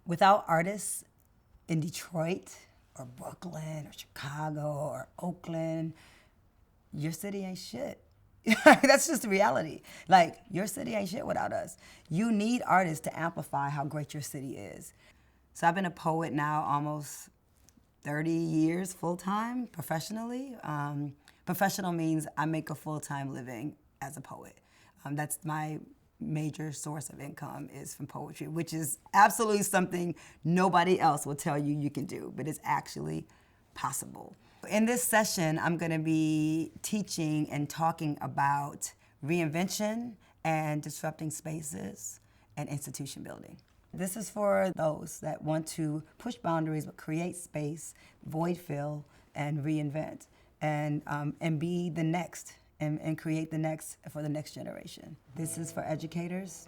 Without artists in Detroit or Brooklyn or Chicago or Oakland, your city ain't shit. That's just the reality. Like, your city ain't shit without us. You need artists to amplify how great your city is. So I've been a poet now almost 30 years full-time, professionally. Professional means I make a full-time living as a poet. That's my major source of income is from poetry, which is absolutely something nobody else will tell you can do, but it's actually possible. In this session, I'm going to be teaching and talking about reinvention and disrupting spaces and institution building. This is for those that want to push boundaries, but create space, void fill, and reinvent, and be the next, and create the next for the next generation. This is for educators.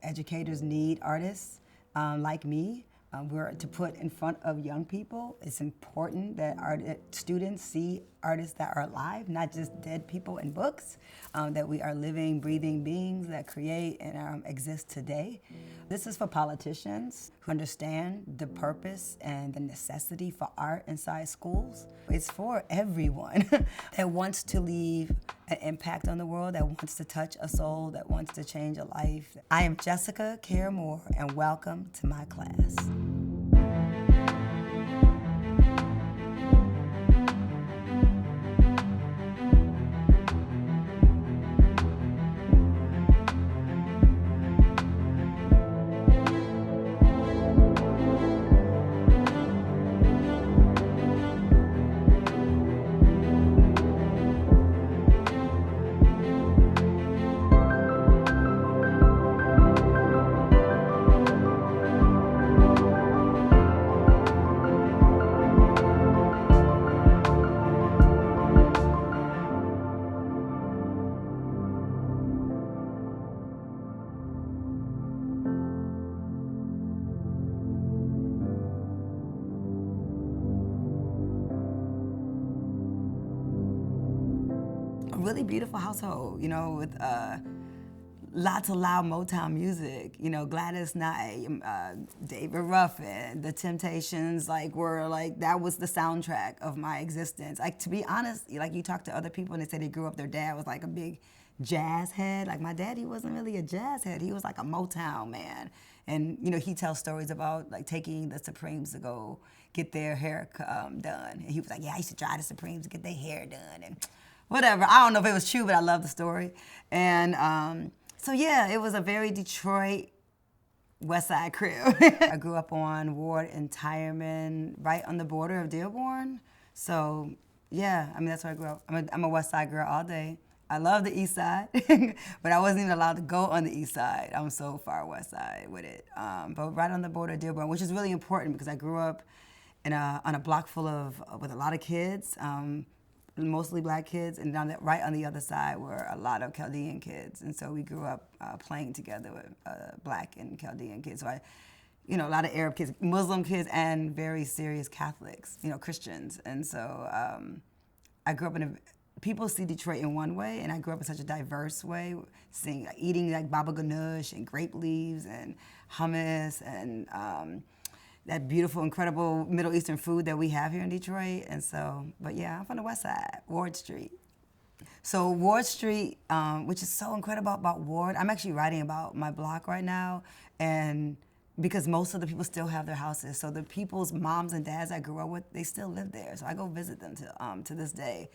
Educators need artists like me. We're to put in front of young people. It's important that students see artists that are alive, not just dead people in books, that we are living, breathing beings that create and exist today. This is for politicians who understand the purpose and the necessity for art inside schools. It's for everyone that wants to leave an impact on the world, that wants to touch a soul, that wants to change a life. I am Jessica Care Moore, and welcome to my class. Really beautiful household, with lots of loud Motown music. Gladys Knight, David Ruffin, The Temptations, that was the soundtrack of my existence. To be honest, you talk to other people and they say they grew up, their dad was like a big jazz head. Like my daddy wasn't really a jazz head. He was like a Motown man. And, he tells stories about taking the Supremes to go get their hair done. And he was like, yeah, I used to drive the Supremes to get their hair done. And whatever. I don't know if it was true, but I love the story. And so, yeah, it was a very Detroit West Side crib. I grew up on Ward and Tireman, right on the border of Dearborn. So, yeah, that's where I grew up. I'm a West Side girl all day. I love the East Side, but I wasn't even allowed to go on the East Side. I'm so far West Side with it. But right on the border of Dearborn, which is really important because I grew up on a block with a lot of kids. Mostly black kids, and right on the other side were a lot of Chaldean kids, and so we grew up playing together with black and Chaldean kids. So a lot of Arab kids, Muslim kids, and very serious Catholics, Christians. And so I grew up people see Detroit in one way, and I grew up in such a diverse way, eating like baba ganoush and grape leaves and hummus and that beautiful, incredible Middle Eastern food that we have here in Detroit. And so, but yeah, I'm from the West Side, Ward Street. So Ward Street, which is so incredible about Ward, I'm actually writing about my block right now, and because most of the people still have their houses. So the people's moms and dads I grew up with, they still live there. So I go visit them to this day.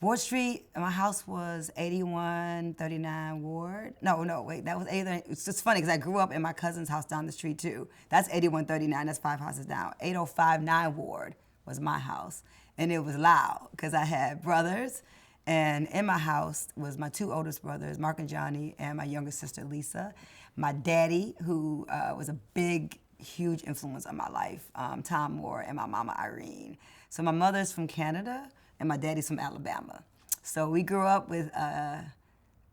Ward Street, my house was 8139 Ward. No, wait, that was 80. It's just funny because I grew up in my cousin's house down the street too. That's 8139, that's 5 houses down. 8059 Ward was my house. And it was loud because I had brothers. And in my house was my 2 oldest brothers, Mark and Johnny, and my younger sister, Lisa. My daddy, who was a big, huge influence on my life, Tom Moore, and my mama, Irene. So my mother's from Canada, and my daddy's from Alabama. So we grew up with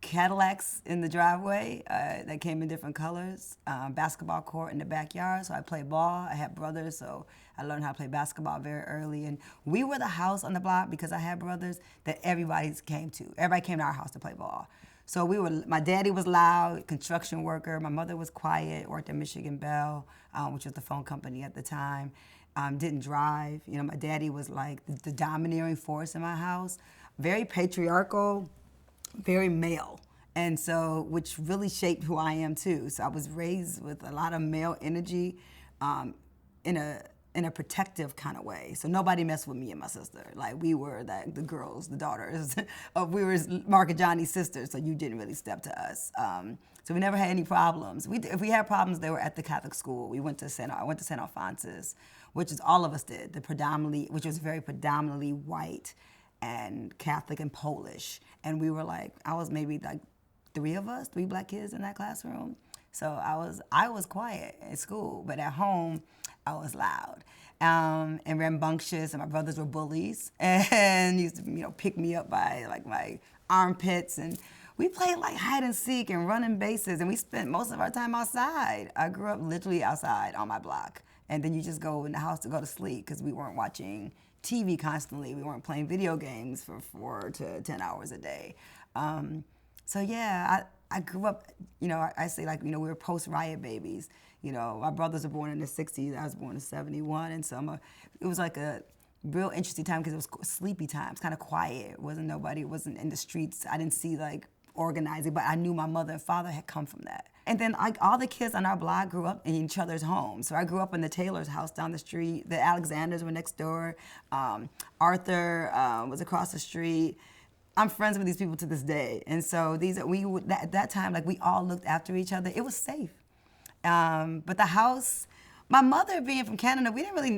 Cadillacs in the driveway that came in different colors, basketball court in the backyard. So I played ball. I had brothers, so I learned how to play basketball very early. And we were the house on the block, because I had brothers, that everybody came to. Everybody came to our house to play ball. So my daddy was loud, construction worker. My mother was quiet, worked at Michigan Bell, which was the phone company at the time. Didn't drive. You know, my daddy was like the domineering force in my house. Very patriarchal, very male. And so, which really shaped who I am too. So I was raised with a lot of male energy, in a protective kind of way. So nobody messed with me and my sister. Like we were the girls, the daughters. We were Mark and Johnny's sisters, so you didn't really step to us. So we never had any problems. If we had problems, they were at the Catholic school. I went to St. Alphonsus, which is all of us did. Which was very predominantly white and Catholic and Polish. And we were like, I was maybe like three black kids in that classroom. So I was quiet at school, but at home, I was loud and rambunctious, and my brothers were bullies and used to, pick me up by like my armpits, and we played like hide and seek and running bases, and we spent most of our time outside. I grew up literally outside on my block, and then you just go in the house to go to sleep because we weren't watching TV constantly. We weren't playing video games for 4 to 10 hours a day. So yeah, I grew up, I say like, we were post-riot babies. My brothers were born in the 60s, I was born in 71, and so it was like a real interesting time because it was sleepy times, kind of quiet. Nobody wasn't in the streets. I didn't see like organizing, but I knew my mother and father had come from that. And then like all the kids on our block grew up in each other's homes. So I grew up in the Taylor's house down the street. The Alexanders were next door. Arthur was across the street. I'm friends with these people to this day. And so at that time, like we all looked after each other. It was safe. But the house, my mother being from Canada,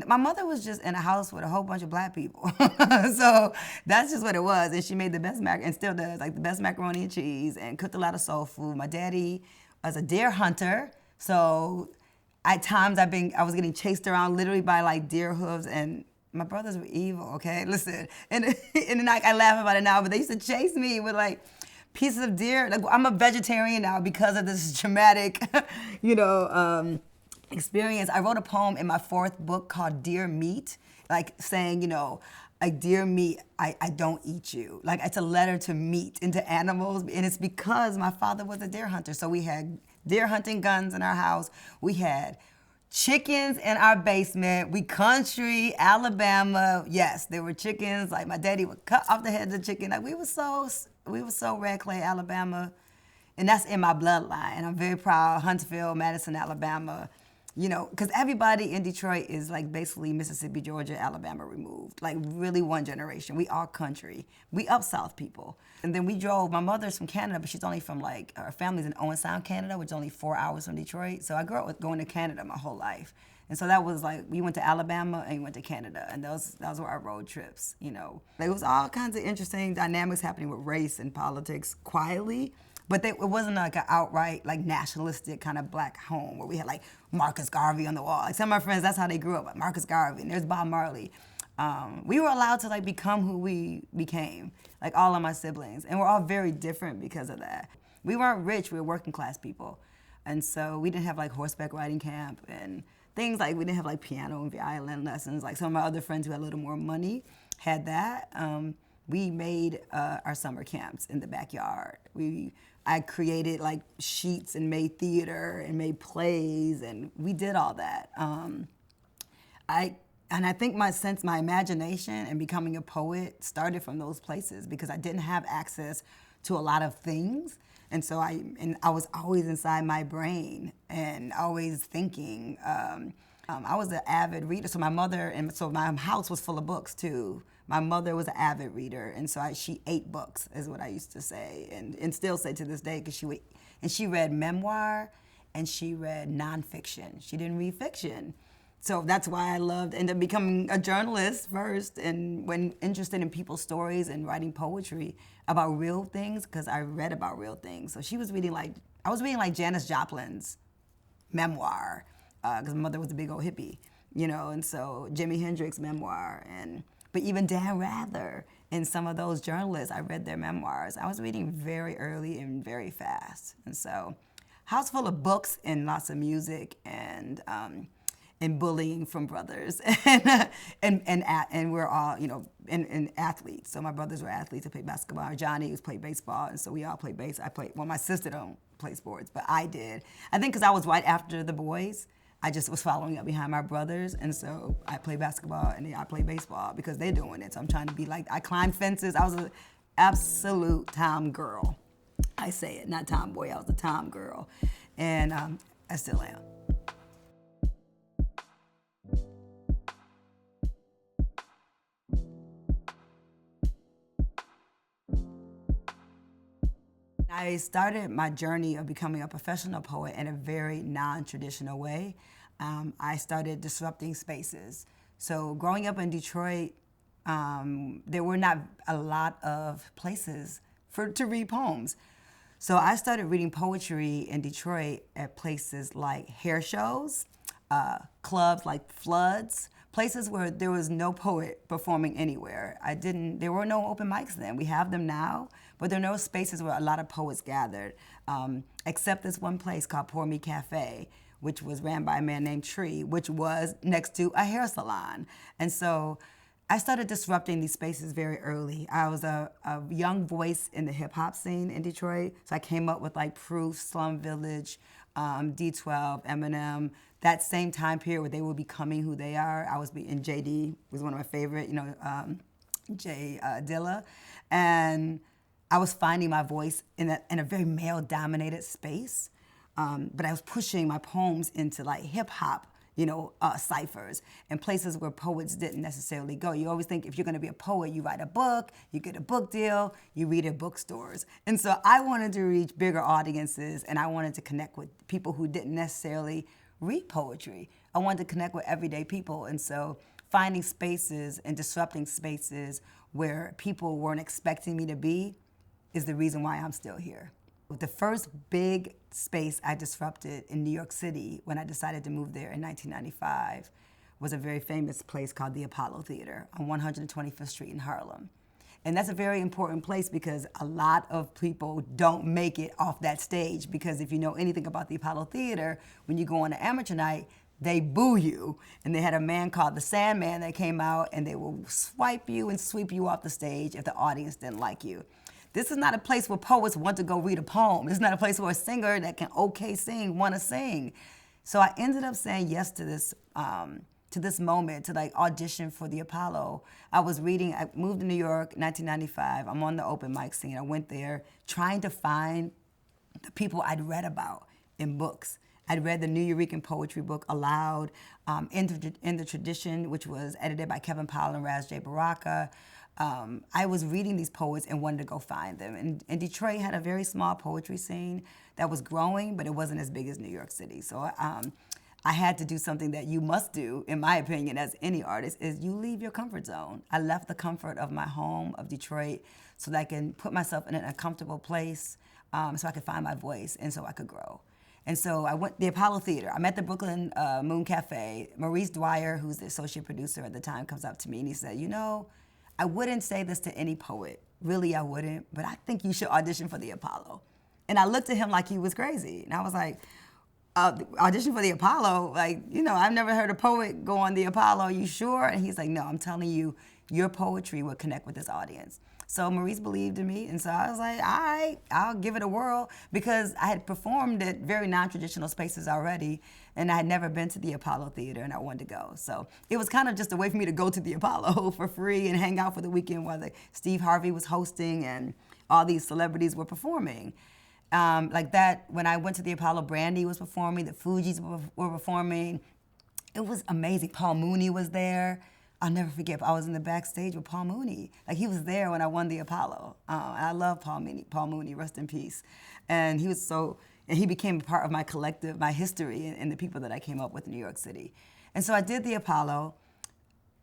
my mother was just in a house with a whole bunch of black people. So that's just what it was. And she made the best and still does, like the best macaroni and cheese, and cooked a lot of soul food. My daddy was a deer hunter. So at times I was getting chased around literally by like deer hooves, and my brothers were evil, okay? Listen, and I laugh about it now, but they used to chase me with like pieces of deer. Like, I'm a vegetarian now because of this traumatic, experience. I wrote a poem in my 4th book called Dear Meat, like saying, like, dear meat, I don't eat you. Like, it's a letter to meat and to animals, and it's because my father was a deer hunter. So we had deer hunting guns in our house. We had chickens in our basement. We country, Alabama. Yes, there were chickens. Like, my daddy would cut off the heads of chicken. Like, we were so red clay, Alabama. And that's in my bloodline. And I'm very proud. Huntsville, Madison, Alabama. Because everybody in Detroit is like basically Mississippi, Georgia, Alabama removed. Like really one generation. We are country. We up south people. And then we drove, my mother's from Canada, but she's only from her family's in Owen Sound, Canada, which is only 4 hours from Detroit. So I grew up with going to Canada my whole life. And so that was like, we went to Alabama and we went to Canada. And those were our road trips, There was all kinds of interesting dynamics happening with race and politics quietly. But it wasn't like an outright, like nationalistic kind of black home where we had like Marcus Garvey on the wall. Like some of my friends, that's how they grew up, like Marcus Garvey, and there's Bob Marley. We were allowed to like become who we became, like all of my siblings. And we're all very different because of that. We weren't rich, we were working class people. And so we didn't have like horseback riding camp and things like, we didn't have like piano and violin lessons. Like some of my other friends who had a little more money had that. We made our summer camps in the backyard. I created like sheets and made theater and made plays, and we did all that. I think my imagination and becoming a poet started from those places because I didn't have access to a lot of things. And so I was always inside my brain and always thinking. I was an avid reader, so my house was full of books too. My mother was an avid reader, and so she ate books, is what I used to say, and still say to this day, because she read memoir, and she read nonfiction. She didn't read fiction. So that's why I ended up becoming a journalist first, and when interested in people's stories and writing poetry about real things, because I read about real things. So I was reading like Janis Joplin's memoir, because my mother was a big old hippie, and so Jimi Hendrix's memoir, but even Dan Rather and some of those journalists, I read their memoirs. I was reading very early and very fast. And so, house full of books and lots of music. And and bullying from brothers, and we're all, and athletes. So my brothers were athletes. I played basketball. Johnny was played baseball, and so we all played base. Well, my sister don't play sports, but I did. I think because I was right after the boys, I just was following up behind my brothers, and so I played basketball and I played baseball because they're doing it. So I'm trying to be like, I climbed fences. I was an absolute tom girl. I say it, not tomboy. I was a tom girl, and I still am. I started my journey of becoming a professional poet in a very non-traditional way. I started disrupting spaces. So growing up in Detroit, there were not a lot of places to read poems. So I started reading poetry in Detroit at places like hair shows, clubs like Floods, places where there was no poet performing anywhere. There were no open mics then. We have them now, but there are no spaces where a lot of poets gathered, except this one place called Pour Me Cafe, which was ran by a man named Tree, which was next to a hair salon. And so I started disrupting these spaces very early. I was a young voice in the hip hop scene in Detroit, so I came up with like Proof, Slum Village, D12, Eminem, that same time period where they were becoming who they are. And JD was one of my favorite, Jay Dilla. And I was finding my voice in a very male-dominated space, but I was pushing my poems into like hip hop, ciphers and places where poets didn't necessarily go. You always think if you're going to be a poet, you write a book, you get a book deal, you read at bookstores. And so I wanted to reach bigger audiences, and I wanted to connect with people who didn't necessarily read poetry. I wanted to connect with everyday people, and so finding spaces and disrupting spaces where people weren't expecting me to be is the reason why I'm still here. The first big space I disrupted in New York City when I decided to move there in 1995 was a very famous place called the Apollo Theater on 125th Street in Harlem. And that's a very important place because a lot of people don't make it off that stage, because if you know anything about the Apollo Theater, when you go on an amateur night, they boo you. And they had a man called the Sandman that came out, and they will swipe you and sweep you off the stage if the audience didn't like you. This is not a place where poets want to go read a poem. It's not a place where a singer that can sing want to sing. So I ended up saying yes to this moment, to like audition for the Apollo. I moved to New York in 1995. I'm on the open mic scene. I went there trying to find the people I'd read about in books. I'd read the New Eurekan poetry book aloud, in the Tradition, which was edited by Kevin Powell and Raz J. Baraka. I was reading these poets and wanted to go find them. And Detroit had a very small poetry scene that was growing, but it wasn't as big as New York City. So I had to do something that you must do, in my opinion, as any artist, is you leave your comfort zone. I left the comfort of my home of Detroit so that I can put myself in a comfortable place, so I could find my voice and so I could grow. And so I went to the Apollo Theater. I'm at the Brooklyn Moon Cafe. Maurice Dwyer, who's the associate producer at the time, comes up to me and he said, I wouldn't say this to any poet. Really, I wouldn't, but I think you should audition for the Apollo. And I looked at him like he was crazy. And I was like, audition for the Apollo? I've never heard a poet go on the Apollo. Are you sure? And he's like, no, I'm telling you, your poetry will connect with this audience. So Maurice believed in me, and so I was like, all right, I'll give it a whirl, because I had performed at very non-traditional spaces already, and I had never been to the Apollo Theater, and I wanted to go. So it was kind of just a way for me to go to the Apollo for free and hang out for the weekend while Steve Harvey was hosting and all these celebrities were performing. Like that, when I went to the Apollo, Brandy was performing, the Fugees were performing. It was amazing. Paul Mooney was there. I'll never forget, I was in the backstage with Paul Mooney. Like, he was there when I won the Apollo. I love Paul Mooney, rest in peace. And he became a part of my collective, my history, and the people that I came up with in New York City. And so I did the Apollo.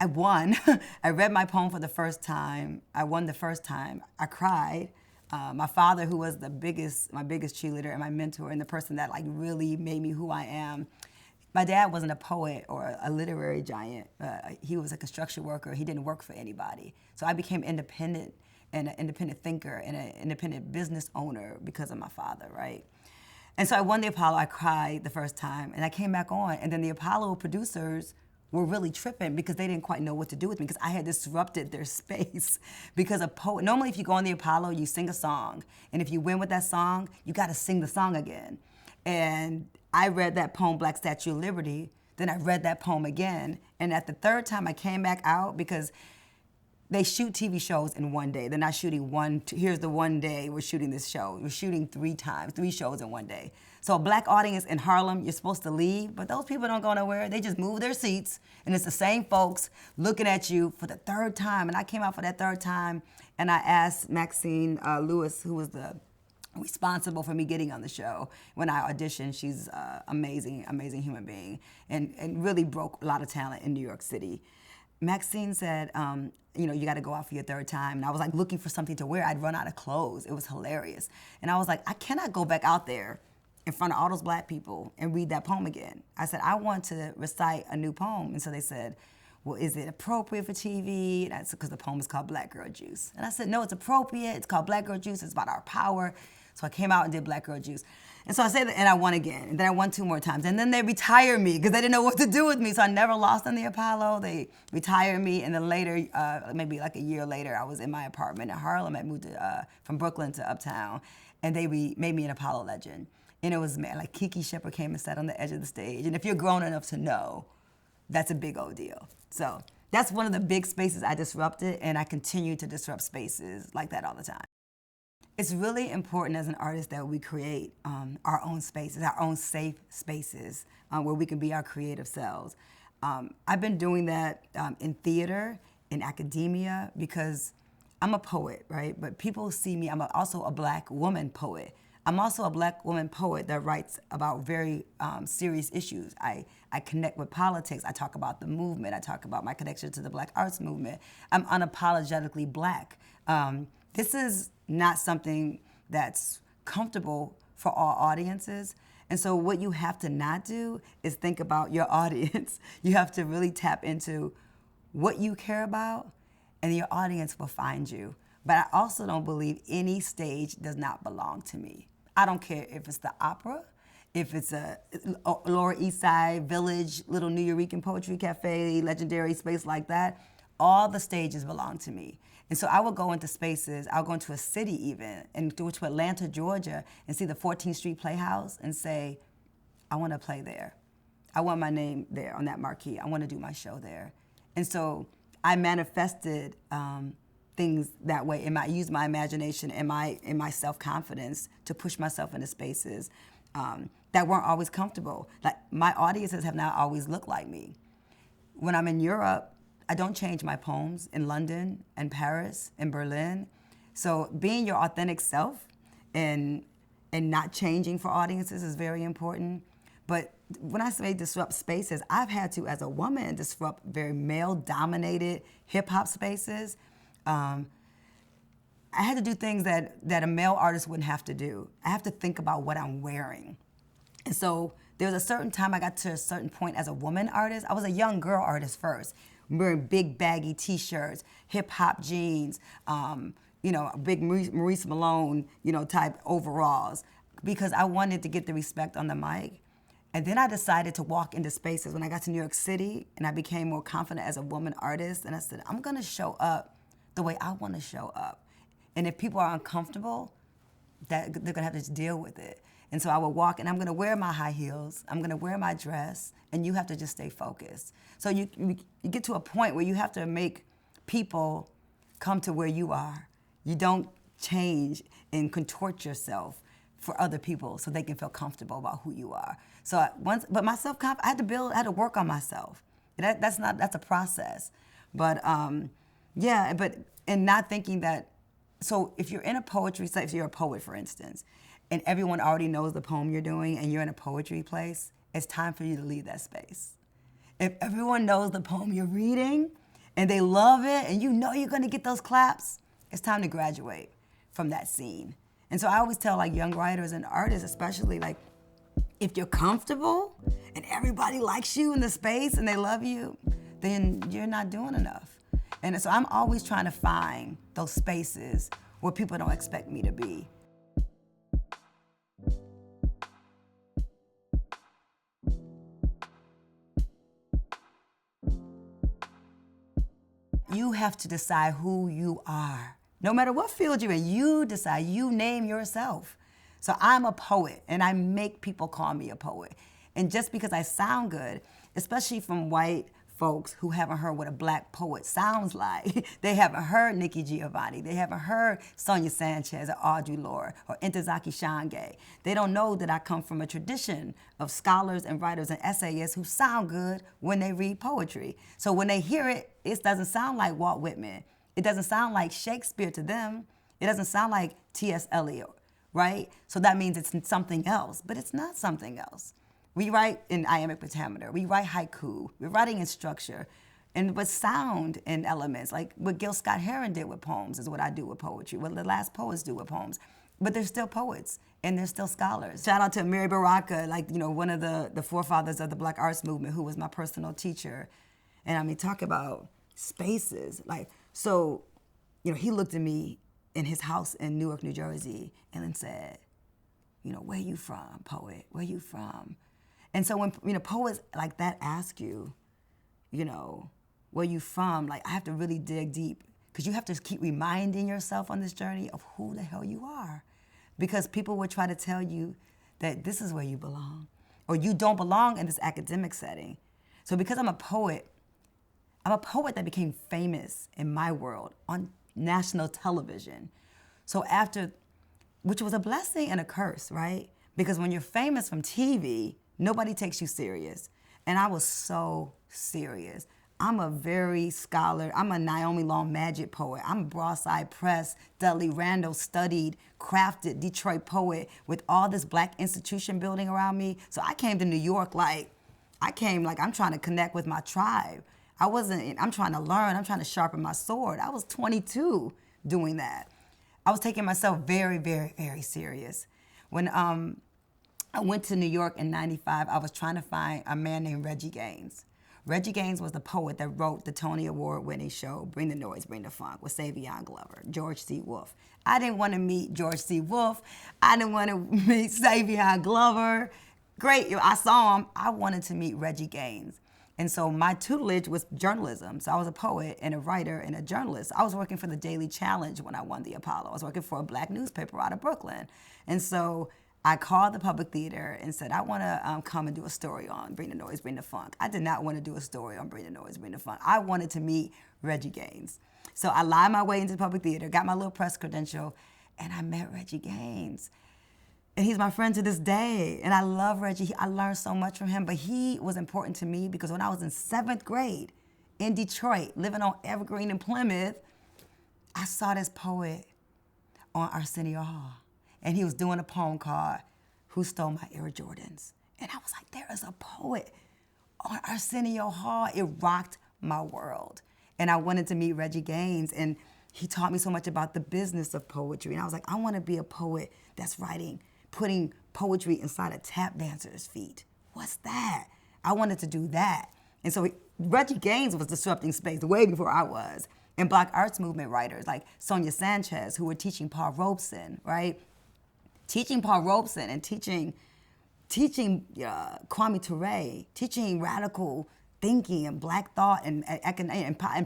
I won. I read my poem for the first time. I won the first time. I cried. My father, who was my biggest cheerleader and my mentor and the person that really made me who I am. My dad wasn't a poet or a literary giant. He was a construction worker. He didn't work for anybody. So I became independent and an independent thinker and an independent business owner because of my father, right? And so I won the Apollo. I cried the first time, and I came back on. And then the Apollo producers were really tripping because they didn't quite know what to do with me because I had disrupted their space. Because a poet, normally if you go on the Apollo, you sing a song. And if you win with that song, you got to sing the song again. And I read that poem, Black Statue of Liberty. Then I read that poem again. And at the third time, I came back out because they shoot TV shows in one day. They're not shooting here's the one day we're shooting this show. We're shooting 3 shows in one day. So a black audience in Harlem, you're supposed to leave, but those people don't go nowhere. They just move their seats, and it's the same folks looking at you for the third time. And I came out for that third time, and I asked Maxine Lewis, who was the responsible for me getting on the show. When I auditioned, she's amazing, amazing human being, and really broke a lot of talent in New York City. Maxine said, you got to go out for your third time. And I was like looking for something to wear. I'd run out of clothes. It was hilarious. And I was like, I cannot go back out there in front of all those black people and read that poem again. I said, I want to recite a new poem. And so they said, well, is it appropriate for TV? And I said, because the poem is called Black Girl Juice. And I said, no, it's appropriate. It's called Black Girl Juice. It's about our power. So I came out and did Black Girl Juice. And so I said that, and I won again. And then I won 2 more times. And then they retired me because they didn't know what to do with me. So I never lost on the Apollo. They retired me. And then later, maybe like a year later, I was in my apartment in Harlem. I moved from Brooklyn to Uptown. And they made me an Apollo legend. And it was like Kiki Shepard came and sat on the edge of the stage. And if you're grown enough to know, that's a big old deal. So that's one of the big spaces I disrupted. And I continue to disrupt spaces like that all the time. It's really important as an artist that we create our own spaces, our own safe spaces where we can be our creative selves. I've been doing that in theater, in academia, because I'm a poet, right? But people see me, I'm also a black woman poet. I'm also a black woman poet that writes about very serious issues. I connect with politics. I talk about the movement. I talk about my connection to the Black arts movement. I'm unapologetically black. This is not something that's comfortable for all audiences. And so what you have to not do is think about your audience. You have to really tap into what you care about, and your audience will find you. But I also don't believe any stage does not belong to me. I don't care if it's the opera, if it's a Lower East Side Village, little New Eurekan Poetry Cafe, legendary space like that. All the stages belong to me. And so I will go into spaces, I'll go into a city even, and go to Atlanta, Georgia, and see the 14th Street Playhouse and say, I want to play there. I want my name there on that marquee. I want to do my show there. And so I manifested things that way, and I used my imagination and my self-confidence to push myself into spaces that weren't always comfortable. Like, my audiences have not always looked like me. When I'm in Europe, I don't change my poems in London and Paris and Berlin. So being your authentic self and not changing for audiences is very important. But when I say disrupt spaces, I've had to, as a woman, disrupt very male-dominated hip-hop spaces. I had to do things that a male artist wouldn't have to do. I have to think about what I'm wearing. And so there was a certain time I got to a certain point as a woman artist. I was a young girl artist first, wearing big baggy t-shirts, hip-hop jeans, big Maurice Malone, type overalls, because I wanted to get the respect on the mic. And then I decided to walk into spaces when I got to New York City, and I became more confident as a woman artist, and I said, I'm gonna show up the way I wanna show up. And if people are uncomfortable, they're gonna have to just deal with it. And so I would walk, and I'm gonna wear my high heels, I'm gonna wear my dress, and you have to just stay focused. So you get to a point where you have to make people come to where you are. You don't change and contort yourself for other people so they can feel comfortable about who you are. So but my self-confidence, I had to work on myself. That's a process. But and not thinking that, so if you're in a poetry, say if you're a poet, for instance, and everyone already knows the poem you're doing and you're in a poetry place, it's time for you to leave that space. If everyone knows the poem you're reading and they love it and you know you're gonna get those claps, it's time to graduate from that scene. And so I always tell like young writers and artists especially, like, if you're comfortable and everybody likes you in the space and they love you, then you're not doing enough. And so I'm always trying to find those spaces where people don't expect me to be. you have to decide who you are. No matter what field you're in, you decide, you name yourself. So I'm a poet, and I make people call me a poet. And just because I sound good, especially from white folks who haven't heard what a black poet sounds like. They haven't heard Nikki Giovanni. They haven't heard Sonia Sanchez or Audre Lorde or Ntozake Shange. They don't know that I come from a tradition of scholars and writers and essayists who sound good when they read poetry. So when they hear it, it doesn't sound like Walt Whitman. It doesn't sound like Shakespeare to them. It doesn't sound like T.S. Eliot, right? So that means it's something else, but it's not something else. We write in iambic pentameter. We write haiku. We're writing in structure, and with sound and elements, like what Gil Scott-Heron did with poems is what I do with poetry, what the last poets do with poems. But they're still poets, and they're still scholars. Shout out to Amiri Baraka, like, you know, one of the forefathers of the Black arts movement, who was my personal teacher. And I mean, talk about spaces. Like, so, you know, he looked at me in his house in Newark, New Jersey, and then said, you know, where you from, poet? Where you from? And so when, you know, poets like that ask you, you know, where you from, like, I have to really dig deep, because you have to keep reminding yourself on this journey of who the hell you are. Because people will try to tell you that this is where you belong, or you don't belong in this academic setting. So because I'm a poet that became famous in my world on national television. So after, which was a blessing and a curse, right? Because when you're famous from TV, nobody takes you serious. And I was so serious. I'm a very scholar. I'm a Naomi Long Magic poet. I'm a Broadside Press, Dudley Randall studied, crafted Detroit poet with all this Black institution building around me. So I came to New York I'm trying to connect with my tribe. I'm trying to learn. I'm trying to sharpen my sword. I was 22 doing that. I was taking myself very, very, very serious. When I went to New York in '95, I was trying to find a man named Reggie Gaines. Reggie Gaines was the poet that wrote the Tony Award-winning show, Bring the Noise, Bring the Funk, with Savion Glover, George C. Wolfe. I didn't want to meet George C. Wolfe. I didn't want to meet Savion Glover. Great, I saw him. I wanted to meet Reggie Gaines. And so my tutelage was journalism. So I was a poet and a writer and a journalist. I was working for the Daily Challenge when I won the Apollo. I was working for a Black newspaper out of Brooklyn. And so I called the Public Theater and said, I want to come and do a story on Bring the Noise, Bring the Funk. I did not want to do a story on Bring the Noise, Bring the Funk. I wanted to meet Reggie Gaines. So I lied my way into the Public Theater, got my little press credential, and I met Reggie Gaines. And he's my friend to this day, and I love Reggie. I learned so much from him, but he was important to me because when I was in 7th grade in Detroit, living on Evergreen in Plymouth, I saw this poet on Arsenio Hall. And he was doing a poem called Who Stole My Air Jordans? And I was like, there is a poet on Arsenio Hall. It rocked my world. And I wanted to meet Reggie Gaines, and he taught me so much about the business of poetry. And I was like, I want to be a poet that's putting poetry inside a tap dancer's feet. What's that? I wanted to do that. And so Reggie Gaines was disrupting space way before I was. And Black arts movement writers like Sonia Sanchez, who were teaching Paul Robeson, right? Teaching Paul Robeson and teaching Kwame Ture, teaching radical thinking and Black thought and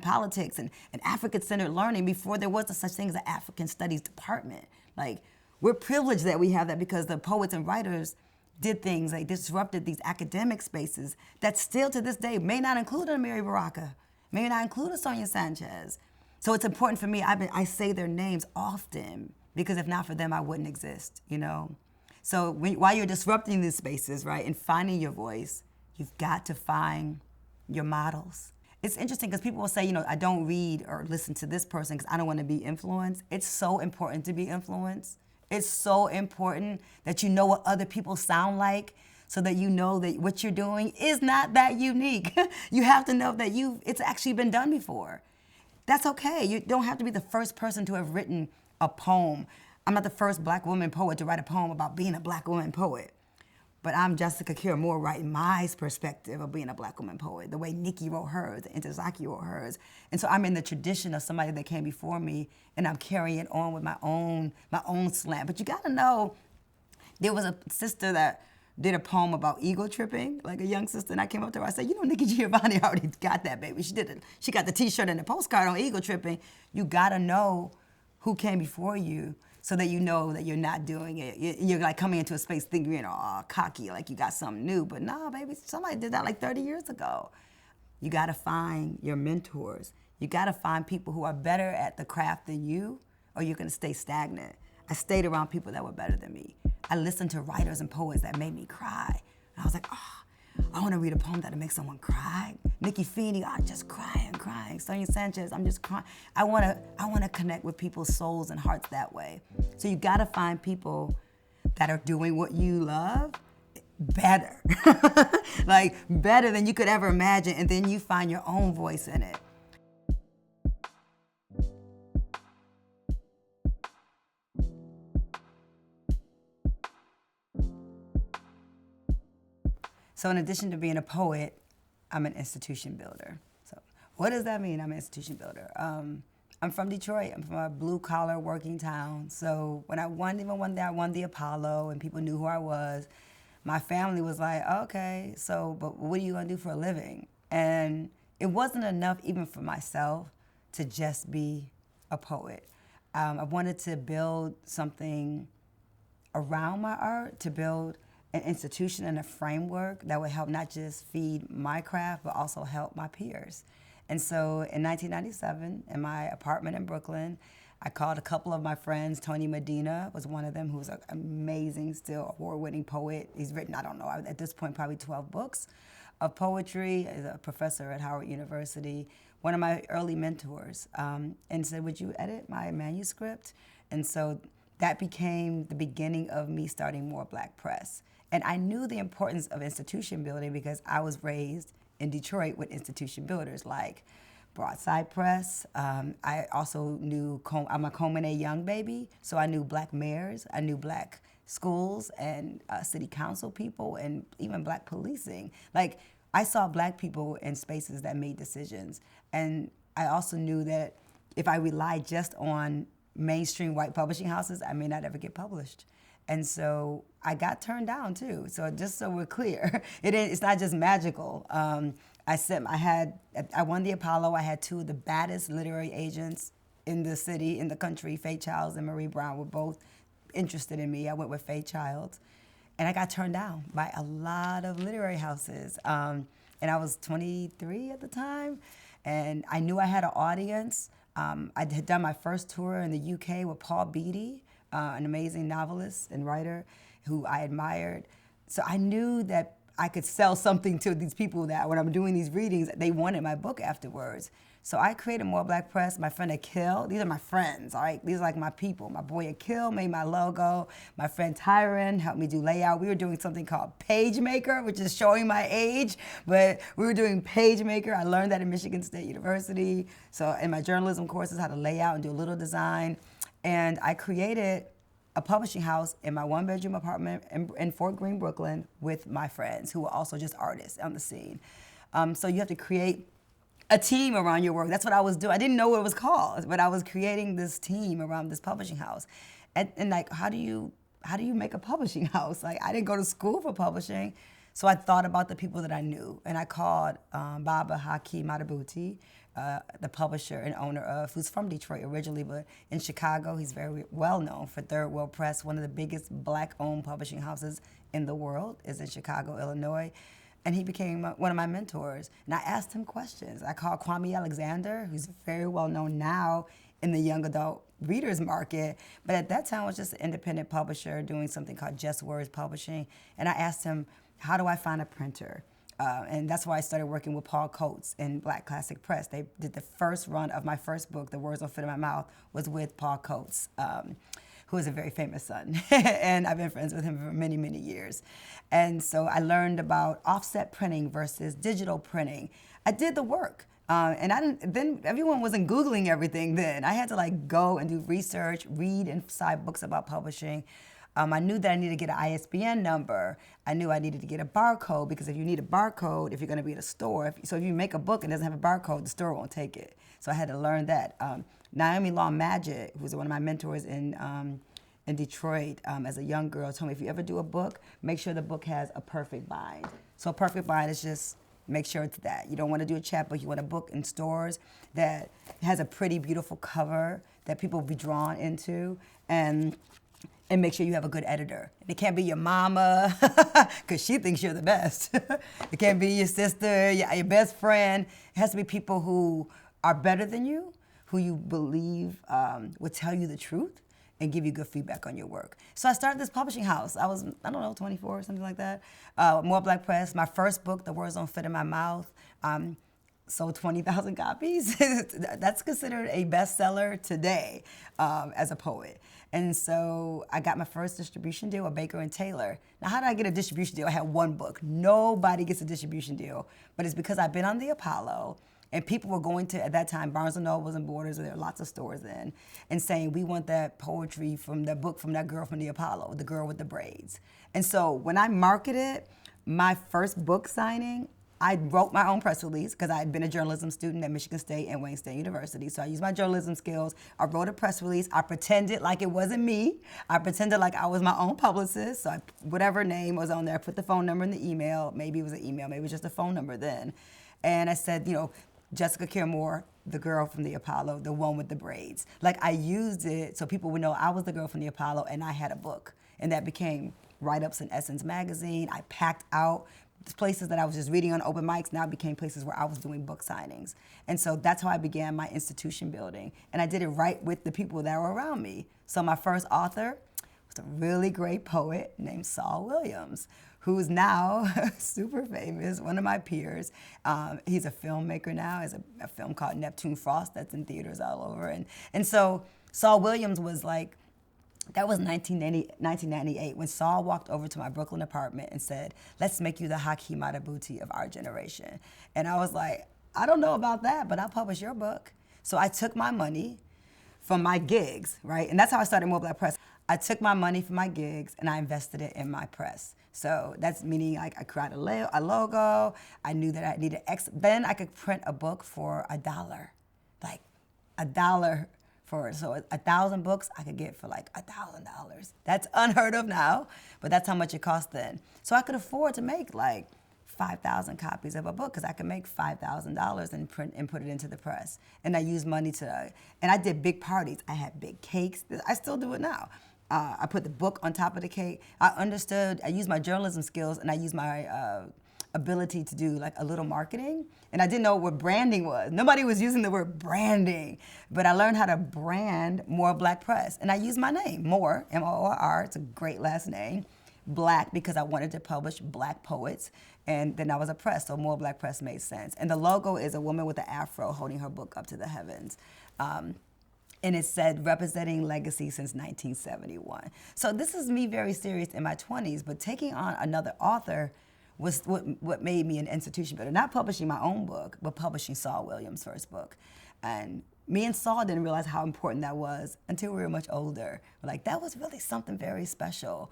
politics and African-centered learning before there was such thing as an African Studies department. Like, we're privileged that we have that because the poets and writers did things, like disrupted these academic spaces that still to this day may not include a Amiri Baraka, may not include a Sonia Sanchez. So it's important for me, I say their names often, because if not for them, I wouldn't exist, you know? So while you're disrupting these spaces, right, and finding your voice, you've got to find your models. It's interesting because people will say, you know, I don't read or listen to this person because I don't want to be influenced. It's so important to be influenced. It's so important that you know what other people sound like so that you know that what you're doing is not that unique. You have to know that it's actually been done before. That's okay. You don't have to be the first person to have written a poem. I'm not the first Black woman poet to write a poem about being a Black woman poet. But I'm Jessica Kira Moore writing my perspective of being a Black woman poet, the way Nikki wrote hers, and Ntozake wrote hers. And so I'm in the tradition of somebody that came before me, and I'm carrying on with my own slant. But you gotta know, there was a sister that did a poem about ego tripping, like a young sister, and I came up to her, I said, you know, Nikki Giovanni already got that, baby. She did it. She got the t-shirt and the postcard on ego tripping. You gotta know who came before you so that you know that you're not doing it. You're like coming into a space thinking, you know, cocky, like you got something new. But no, baby, somebody did that like 30 years ago. You gotta find your mentors. You gotta find people who are better at the craft than you, or you're gonna stay stagnant. I stayed around people that were better than me. I listened to writers and poets that made me cry. And I was like, I wanna read a poem that'll make someone cry. Nikki Feeney, I'm just crying. Sonia Sanchez, I'm just crying. I wanna connect with people's souls and hearts that way. So you gotta find people that are doing what you love better. Like better than you could ever imagine, and then you find your own voice in it. So in addition to being a poet, I'm an institution builder. So what does that mean, I'm an institution builder? I'm from Detroit. I'm from a blue-collar working town. So when I won the Apollo and people knew who I was, my family was like, okay, so, but what are you gonna do for a living? And it wasn't enough even for myself to just be a poet. I wanted to build something around my art, to build an institution and a framework that would help not just feed my craft, but also help my peers. And so in 1997, in my apartment in Brooklyn, I called a couple of my friends. Tony Medina was one of them, who's an amazing, still award-winning poet. He's written, I don't know, at this point, probably 12 books of poetry. He's a professor at Howard University, one of my early mentors, and said, would you edit my manuscript? And so that became the beginning of me starting More Black Press. And I knew the importance of institution building because I was raised in Detroit with institution builders like Broadside Press. I also knew, I'm a Coleman A. Young baby, so I knew black mayors, I knew black schools and city council people, and even black policing. Like, I saw black people in spaces that made decisions. And I also knew that if I relied just on mainstream white publishing houses, I may not ever get published. And so I got turned down too. So just so we're clear, it's not just magical. I won the Apollo. I had two of the baddest literary agents in the city, in the country. Faye Childs and Marie Brown were both interested in me. I went with Faye Childs. And I got turned down by a lot of literary houses. And I was 23 at the time. And I knew I had an audience. I had done my first tour in the UK with Paul Beatty, an amazing novelist and writer who I admired. So I knew that I could sell something to these people that when I'm doing these readings, they wanted my book afterwards. So I created More Black Press. My friend Akil, these are my friends, all right? These are like my people. My boy Akil made my logo. My friend Tyron helped me do layout. We were doing something called PageMaker, which is showing my age, but we were doing PageMaker. I learned that at Michigan State University. So in my journalism courses, how to lay out and do a little design. And I created a publishing house in my one-bedroom apartment in Fort Greene, Brooklyn, with my friends who were also just artists on the scene. So you have to create a team around your work. That's what I was doing. I didn't know what it was called, but I was creating this team around this publishing house. And like, how do you make a publishing house? Like, I didn't go to school for publishing. So I thought about the people that I knew, and I called Baba Haki Madabuti, the publisher and owner of, who's from Detroit originally, but in Chicago, he's very well known for Third World Press. One of the biggest black-owned publishing houses in the world is in Chicago, Illinois. And he became one of my mentors. And I asked him questions. I called Kwame Alexander, who's very well known now in the young adult readers market, but at that time was just an independent publisher doing something called Just Words Publishing. And I asked him, how do I find a printer? And that's why I started working with Paul Coates in Black Classic Press. They did the first run of my first book, The Words Don't Fit in My Mouth, was with Paul Coates, who is a very famous son. And I've been friends with him for many, many years. And so I learned about offset printing versus digital printing. I did the work. And then everyone wasn't Googling everything then. I had to like go and do research, read inside books about publishing. I knew that I needed to get an ISBN number. I knew I needed to get a barcode, because if you need a barcode, if you're going to be at a store, if you make a book and it doesn't have a barcode, the store won't take it. So I had to learn that. Naomi Law Magic, who's one of my mentors in in Detroit as a young girl told me, if you ever do a book, make sure the book has a perfect bind. So a perfect bind is just make sure it's that. You don't want to do a chapbook. You want a book in stores that has a pretty, beautiful cover that people will be drawn into, and make sure you have a good editor. It can't be your mama, because she thinks you're the best. It can't be your sister, your best friend. It has to be people who are better than you, who you believe would tell you the truth and give you good feedback on your work. So I started this publishing house. I was, 24 or something like that. More Black Press. My first book, The Words Don't Fit in My Mouth, sold 20,000 copies. That's considered a bestseller today as a poet. And so I got my first distribution deal with Baker and Taylor. Now, how did I get a distribution deal? I had one book. Nobody gets a distribution deal, but it's because I've been on the Apollo, and people were going to, at that time, Barnes & Noble and Borders, there were lots of stores then, and saying, we want that poetry from that book from that girl from the Apollo, the girl with the braids. And so when I marketed my first book signing, I wrote my own press release because I had been a journalism student at Michigan State and Wayne State University. So I used my journalism skills. I wrote a press release. I pretended like it wasn't me. I pretended like I was my own publicist. So whatever name was on there, I put the phone number in the email. Maybe it was an email, maybe it was just a phone number then. And I said, Jessica Care-Moore, the girl from the Apollo, the one with the braids. Like, I used it so people would know I was the girl from the Apollo and I had a book. And that became write-ups in Essence magazine. I packed out places that I was just reading on open mics now became places where I was doing book signings. And so that's how I began my institution building. And I did it right with the people that were around me. So my first author was a really great poet named Saul Williams, who's now super famous, one of my peers. He's a filmmaker now. He has a film called Neptune Frost that's in theaters all over. And so Saul Williams was like, that was 1998 when Saul walked over to my Brooklyn apartment and said, let's make you the Hakeem Adabuti of our generation. And I was like, I don't know about that, but I'll publish your book. So I took my money from my gigs, right? And that's how I started More Black Press. I took my money from my gigs and I invested it in my press. So that's meaning like I created a logo. I knew that I needed then I could print a book for $1, like $1 for it. So 1,000 books I could get for like $1,000. That's unheard of now, but that's how much it cost then. So I could afford to make like 5,000 copies of a book because I could make $5,000 and print and put it into the press. And I used money to, and I did big parties. I had big cakes. I still do it now. I put the book on top of the cake. I used my journalism skills and I used my ability to do like a little marketing. And I didn't know what branding was. Nobody was using the word branding, but I learned how to brand More Black Press. And I used my name, More, M-O-R-R, it's a great last name. Black, because I wanted to publish Black poets. And then I was a press, so More Black Press made sense. And the logo is a woman with an afro holding her book up to the heavens. And it said, representing legacy since 1971. So this is me very serious in my 20s, but taking on another author was what made me an institution builder. Not publishing my own book, but publishing Saul Williams' first book. And me and Saul didn't realize how important that was until we were much older. We're like, that was really something very special.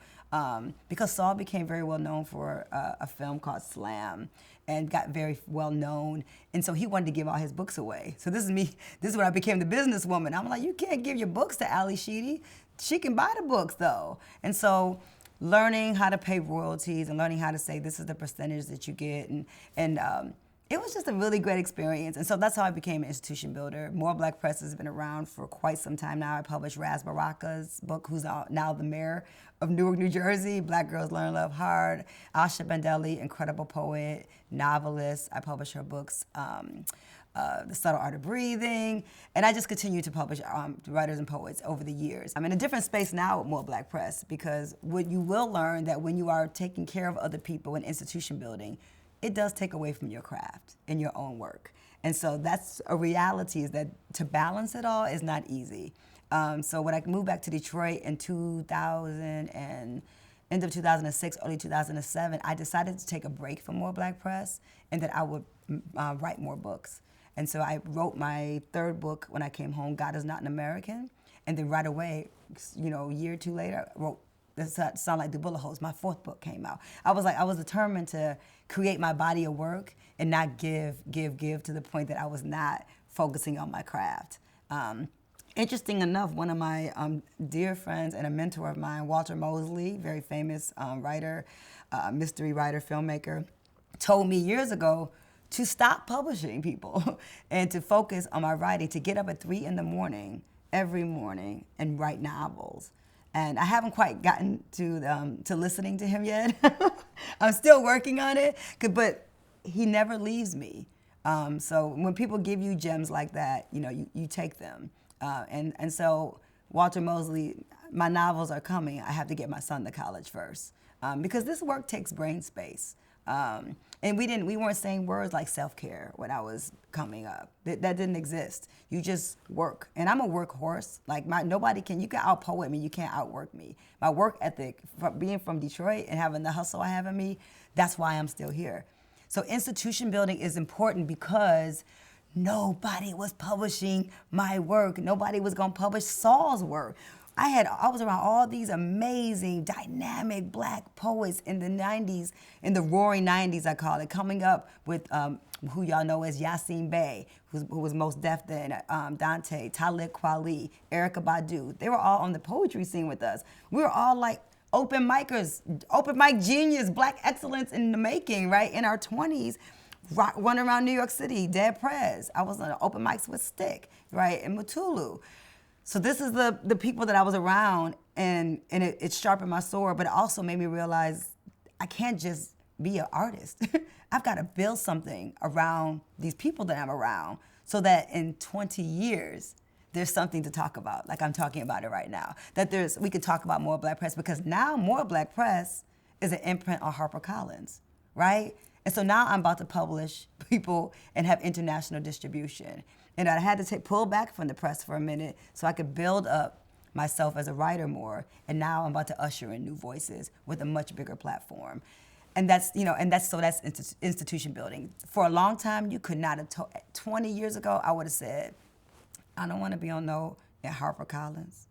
Because Saul became very well known for a film called Slam and got very well known. And so he wanted to give all his books away. So this is when I became the businesswoman. I'm like, you can't give your books to Ali Sheedy. She can buy the books though. And so learning how to pay royalties and learning how to say this is the percentage that you get. And it was just a really great experience. And so that's how I became an institution builder. More Black Press has been around for quite some time now. I published Raz Baraka's book, who's now the mayor of Newark, New Jersey, Black Girls Learn Love Hard. Asha Bandeli, incredible poet, novelist. I published her books, The Subtle Art of Breathing. And I just continue to publish writers and poets over the years. I'm in a different space now with More Black Press because what you will learn that when you are taking care of other people in institution building, it does take away from your craft and your own work. And so that's a reality, is that to balance it all is not easy. So when I moved back to Detroit in 2000 and end of 2006, early 2007, I decided to take a break from More Black Press and that I would write more books. And so I wrote my third book when I came home, God Is Not an American. And then right away, a year or two later, I wrote Sound Like the Bullet Holes. My fourth book came out. I was determined to create my body of work and not give to the point that I was not focusing on my craft. Interesting enough, one of my dear friends and a mentor of mine, Walter Mosley, very famous writer, mystery writer, filmmaker, told me years ago to stop publishing people and to focus on my writing, to get up at 3 in the morning every morning and write novels. And I haven't quite gotten to listening to him yet. I'm still working on it, but he never leaves me. So when people give you gems like that, you take them. And so Walter Mosley, my novels are coming. I have to get my son to college first because this work takes brain space. And we weren't saying words like self-care when I was coming up. That didn't exist. You just work. And I'm a workhorse. Like you can out-poet me, you can't outwork me. My work ethic, being from Detroit and having the hustle I have in me, that's why I'm still here. So institution building is important because nobody was publishing my work. Nobody was gonna publish Saul's work. I was around all these amazing, dynamic Black poets in the 90s, in the roaring 90s, I call it, coming up with who y'all know as Yassine Bey, who was most deaf then, Dante, Talib Kweli, Erykah Badu. They were all on the poetry scene with us. We were all like open micers, open mic genius, Black excellence in the making, right? In our 20s, running around New York City, Dead Prez. I was on open mics with Stick, right, in Matulu. So this is the people that I was around, and it sharpened my sword, but it also made me realize I can't just be an artist. I've got to build something around these people that I'm around so that in 20 years, there's something to talk about, like I'm talking about it right now. That we could talk about More Black Press, because now More Black Press is an imprint on HarperCollins, right? And so now I'm about to publish people and have international distribution. And I had to pull back from the press for a minute so I could build up myself as a writer more. And now I'm about to usher in new voices with a much bigger platform. And that's institution building. For a long time, you could not have 20 years ago, I would have said, I don't want to be on at HarperCollins.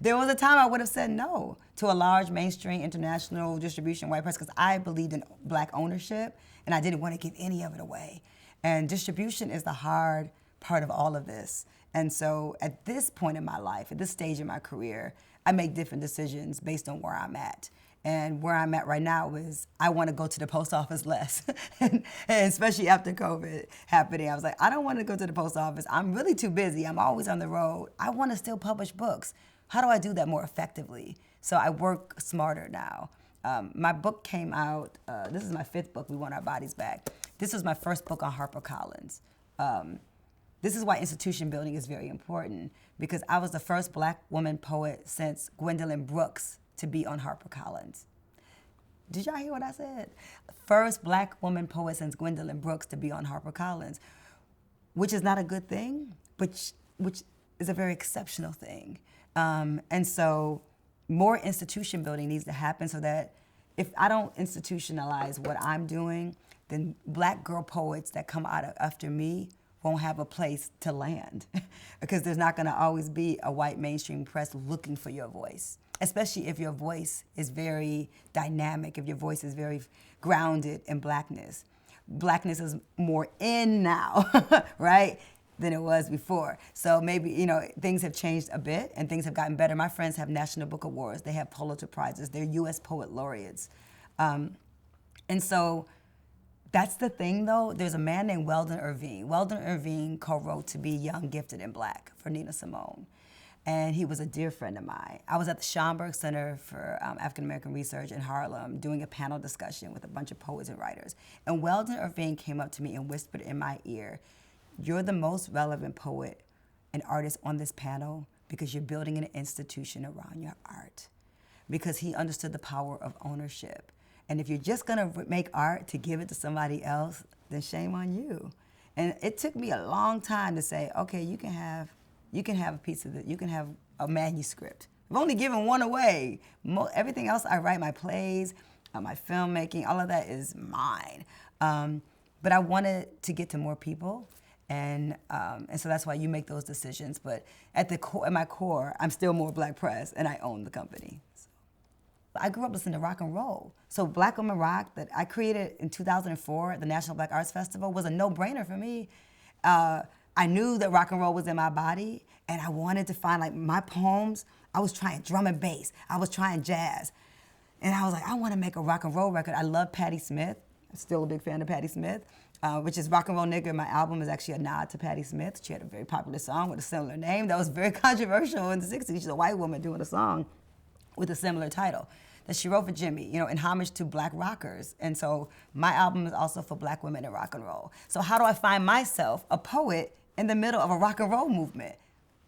There was a time I would have said no to a large mainstream international distribution white press because I believed in Black ownership and I didn't want to give any of it away. And distribution is the hard part of all of this. And so at this point in my life, at this stage in my career, I make different decisions based on where I'm at. And where I'm at right now is I want to go to the post office less. and especially after COVID happening, I was like, I don't want to go to the post office. I'm really too busy. I'm always on the road. I want to still publish books. How do I do that more effectively? So I work smarter now. My book came out, this is my 5th book, We Want Our Bodies Back. This was my first book on HarperCollins. This is why institution building is very important, because I was the first Black woman poet since Gwendolyn Brooks to be on HarperCollins. Did y'all hear what I said? First Black woman poet since Gwendolyn Brooks to be on HarperCollins, which is not a good thing, which is a very exceptional thing. And so more institution building needs to happen so that if I don't institutionalize what I'm doing, then Black girl poets that come out after me won't have a place to land because there's not gonna always be a white mainstream press looking for your voice, especially if your voice is very dynamic, if your voice is very grounded in Blackness. Blackness is more in now, right, than it was before. So maybe, things have changed a bit and things have gotten better. My friends have National Book Awards, they have Pulitzer Prizes, they're US Poet Laureates. And so that's the thing, though. There's a man named Weldon Irving. Weldon Irving co-wrote To Be Young, Gifted, and Black for Nina Simone. And he was a dear friend of mine. I was at the Schomburg Center for African American Research in Harlem doing a panel discussion with a bunch of poets and writers. And Weldon Irving came up to me and whispered in my ear, "You're the most relevant poet and artist on this panel because you're building an institution around your art." Because he understood the power of ownership. And if you're just gonna make art to give it to somebody else, then shame on you. And it took me a long time to say, okay, you can have a piece of it, you can have a manuscript. I've only given one away. Everything else I write, my plays, my filmmaking, all of that is mine. But I wanted to get to more people, and so that's why you make those decisions. But at my core, I'm still More Black Press, and I own the company. I grew up listening to rock and roll. So Black Women Rock that I created in 2004 at the National Black Arts Festival was a no-brainer for me. I I knew that rock and roll was in my body, and I wanted to find like my poems. I was trying drum and bass. I was trying jazz. And I was like, I want to make a rock and roll record. I love Patti Smith. I'm still a big fan of Patti Smith, which is Rock and Roll Nigga. My album is actually a nod to Patti Smith. She had a very popular song with a similar name that was very controversial in the 60s. She's a white woman doing a song with a similar title that she wrote for Jimmy, you know, in homage to black rockers. And so my album is also for black women in rock and roll. So how do I find myself a poet in the middle of a rock and roll movement?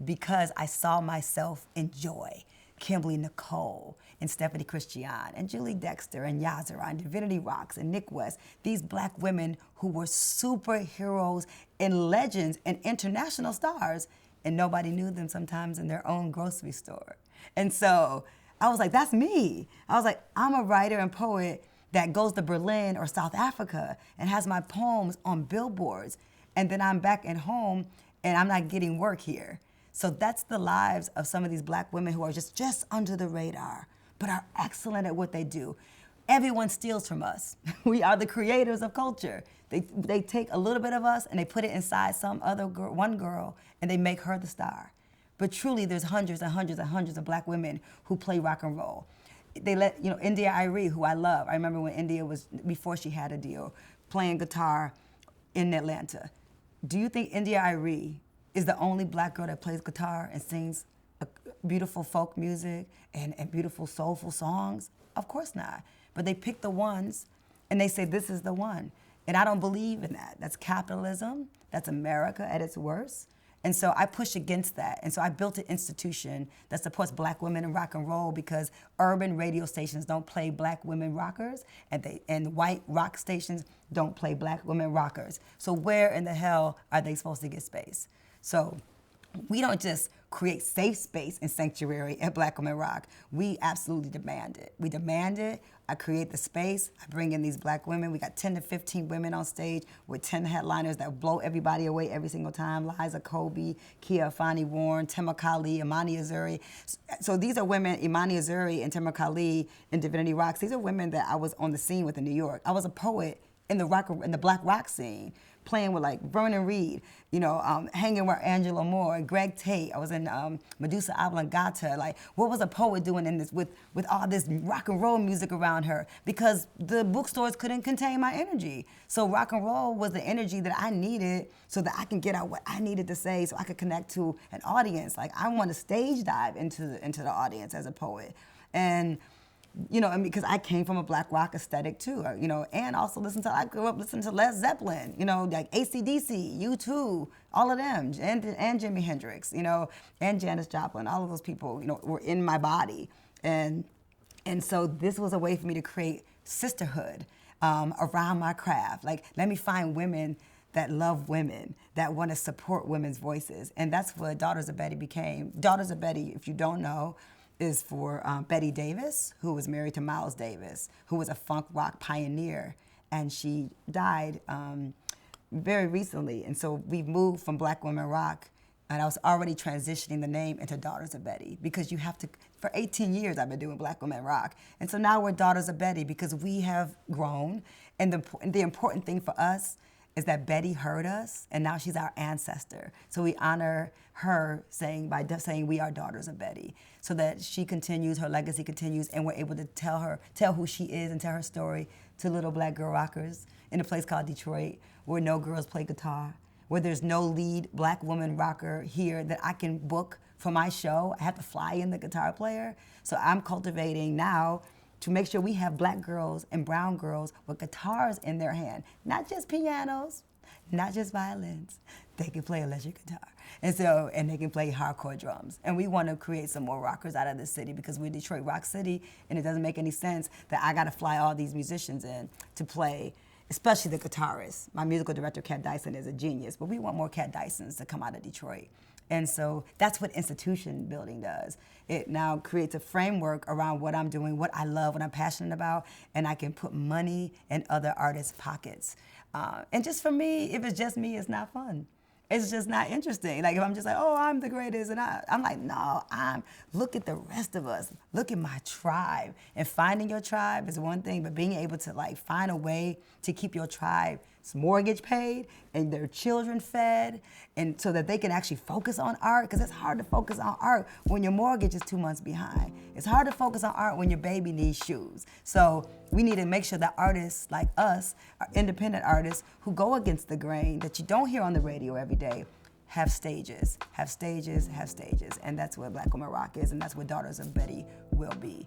Because I saw myself in Joy, Kimberly Nicole, and Stephanie Christian, and Julie Dexter, and Yazara, and Divinity Rocks, and Nick West, these black women who were superheroes and legends and international stars, and nobody knew them sometimes in their own grocery store. And so I was like, that's me. I was like, I'm a writer and poet that goes to Berlin or South Africa and has my poems on billboards, and then I'm back at home and I'm not getting work here. So that's the lives of some of these black women who are just under the radar, but are excellent at what they do. Everyone steals from us. We are the creators of culture. They take a little bit of us and they put it inside some other girl, one girl, and they make her the star. But truly, there's hundreds and hundreds and hundreds of black women who play rock and roll. They let, you know, India Arie, who I love. I remember when India was, before she had a deal, playing guitar in Atlanta. Do you think India Arie is the only black girl that plays guitar and sings beautiful folk music and beautiful soulful songs? Of course not. But they pick the ones and they say, this is the one. And I don't believe in that. That's capitalism. That's America at its worst. And so I push against that. And so I built an institution that supports black women in rock and roll, because urban radio stations don't play black women rockers, and white rock stations don't play black women rockers. So where in the hell are they supposed to get space? So we don't just create safe space and sanctuary at Black Women Rock. We absolutely demand it. We demand it. I create the space. I bring in these black women. We got 10 to 15 women on stage with 10 headliners that blow everybody away every single time. Liza Kobe, Kia Afani Warren, Tema Kali, Imani Azuri. So these are women, Imani Azuri and Tema Kali and Divinity Rocks. These are women that I was on the scene with in New York. I was a poet in the black rock scene, playing with like Vernon Reed, you know, hanging with Angela Moore and Greg Tate. I was in Medusa Oblongata. Like, what was a poet doing in this with all this rock and roll music around her? Because the bookstores couldn't contain my energy. So rock and roll was the energy that I needed so that I can get out what I needed to say, so I could connect to an audience. Like, I want to stage dive into the audience as a poet. And you know, I mean, because I came from a black rock aesthetic too, you know, and also I grew up listening to Led Zeppelin, you know, like AC/DC, U2, all of them, and Jimi Hendrix, you know, and Janis Joplin, all of those people, you know, were in my body. And so this was a way for me to create sisterhood around my craft. Like, let me find women that love women, that want to support women's voices. And that's what Daughters of Betty became. Daughters of Betty, if you don't know, is for Betty Davis, who was married to Miles Davis, who was a funk rock pioneer, and she died very recently. And so we moved from Black Women Rock, and I was already transitioning the name into Daughters of Betty, because you have to, for 18 years I've been doing Black Women Rock. And so now we're Daughters of Betty because we have grown, and the important thing for us is that Betty heard us, and now she's our ancestor. So we honor her by saying we are Daughters of Betty, so that she continues, her legacy continues, and we're able to tell who she is and tell her story to little black girl rockers in a place called Detroit, where no girls play guitar, where there's no lead black woman rocker here that I can book for my show. I have to fly in the guitar player. So I'm cultivating now to make sure we have black girls and brown girls with guitars in their hand, not just pianos, not just violins. They can play electric guitar. And they can play hardcore drums. And we want to create some more rockers out of the city, because we're Detroit Rock City, and it doesn't make any sense that I got to fly all these musicians in to play, especially the guitarists. My musical director, Kat Dyson, is a genius, but we want more Kat Dysons to come out of Detroit. And so that's what institution building does. It now creates a framework around what I'm doing, what I love, what I'm passionate about, and I can put money in other artists' pockets. And just for me, if it's just me, it's not fun. It's just not interesting. Like, if I'm just like, oh, I'm the greatest, and I'm like, no, look at the rest of us. Look at my tribe. And finding your tribe is one thing, but being able to like find a way to keep your tribe mortgage paid and their children fed, and so that they can actually focus on art, because it's hard to focus on art when your mortgage is 2 months behind. It's hard to focus on art when your baby needs shoes. So we need to make sure that artists like us, independent artists who go against the grain, that you don't hear on the radio every day, have stages, have stages, have stages. And that's what Black Women Rock is, and that's what Daughters of Betty will be.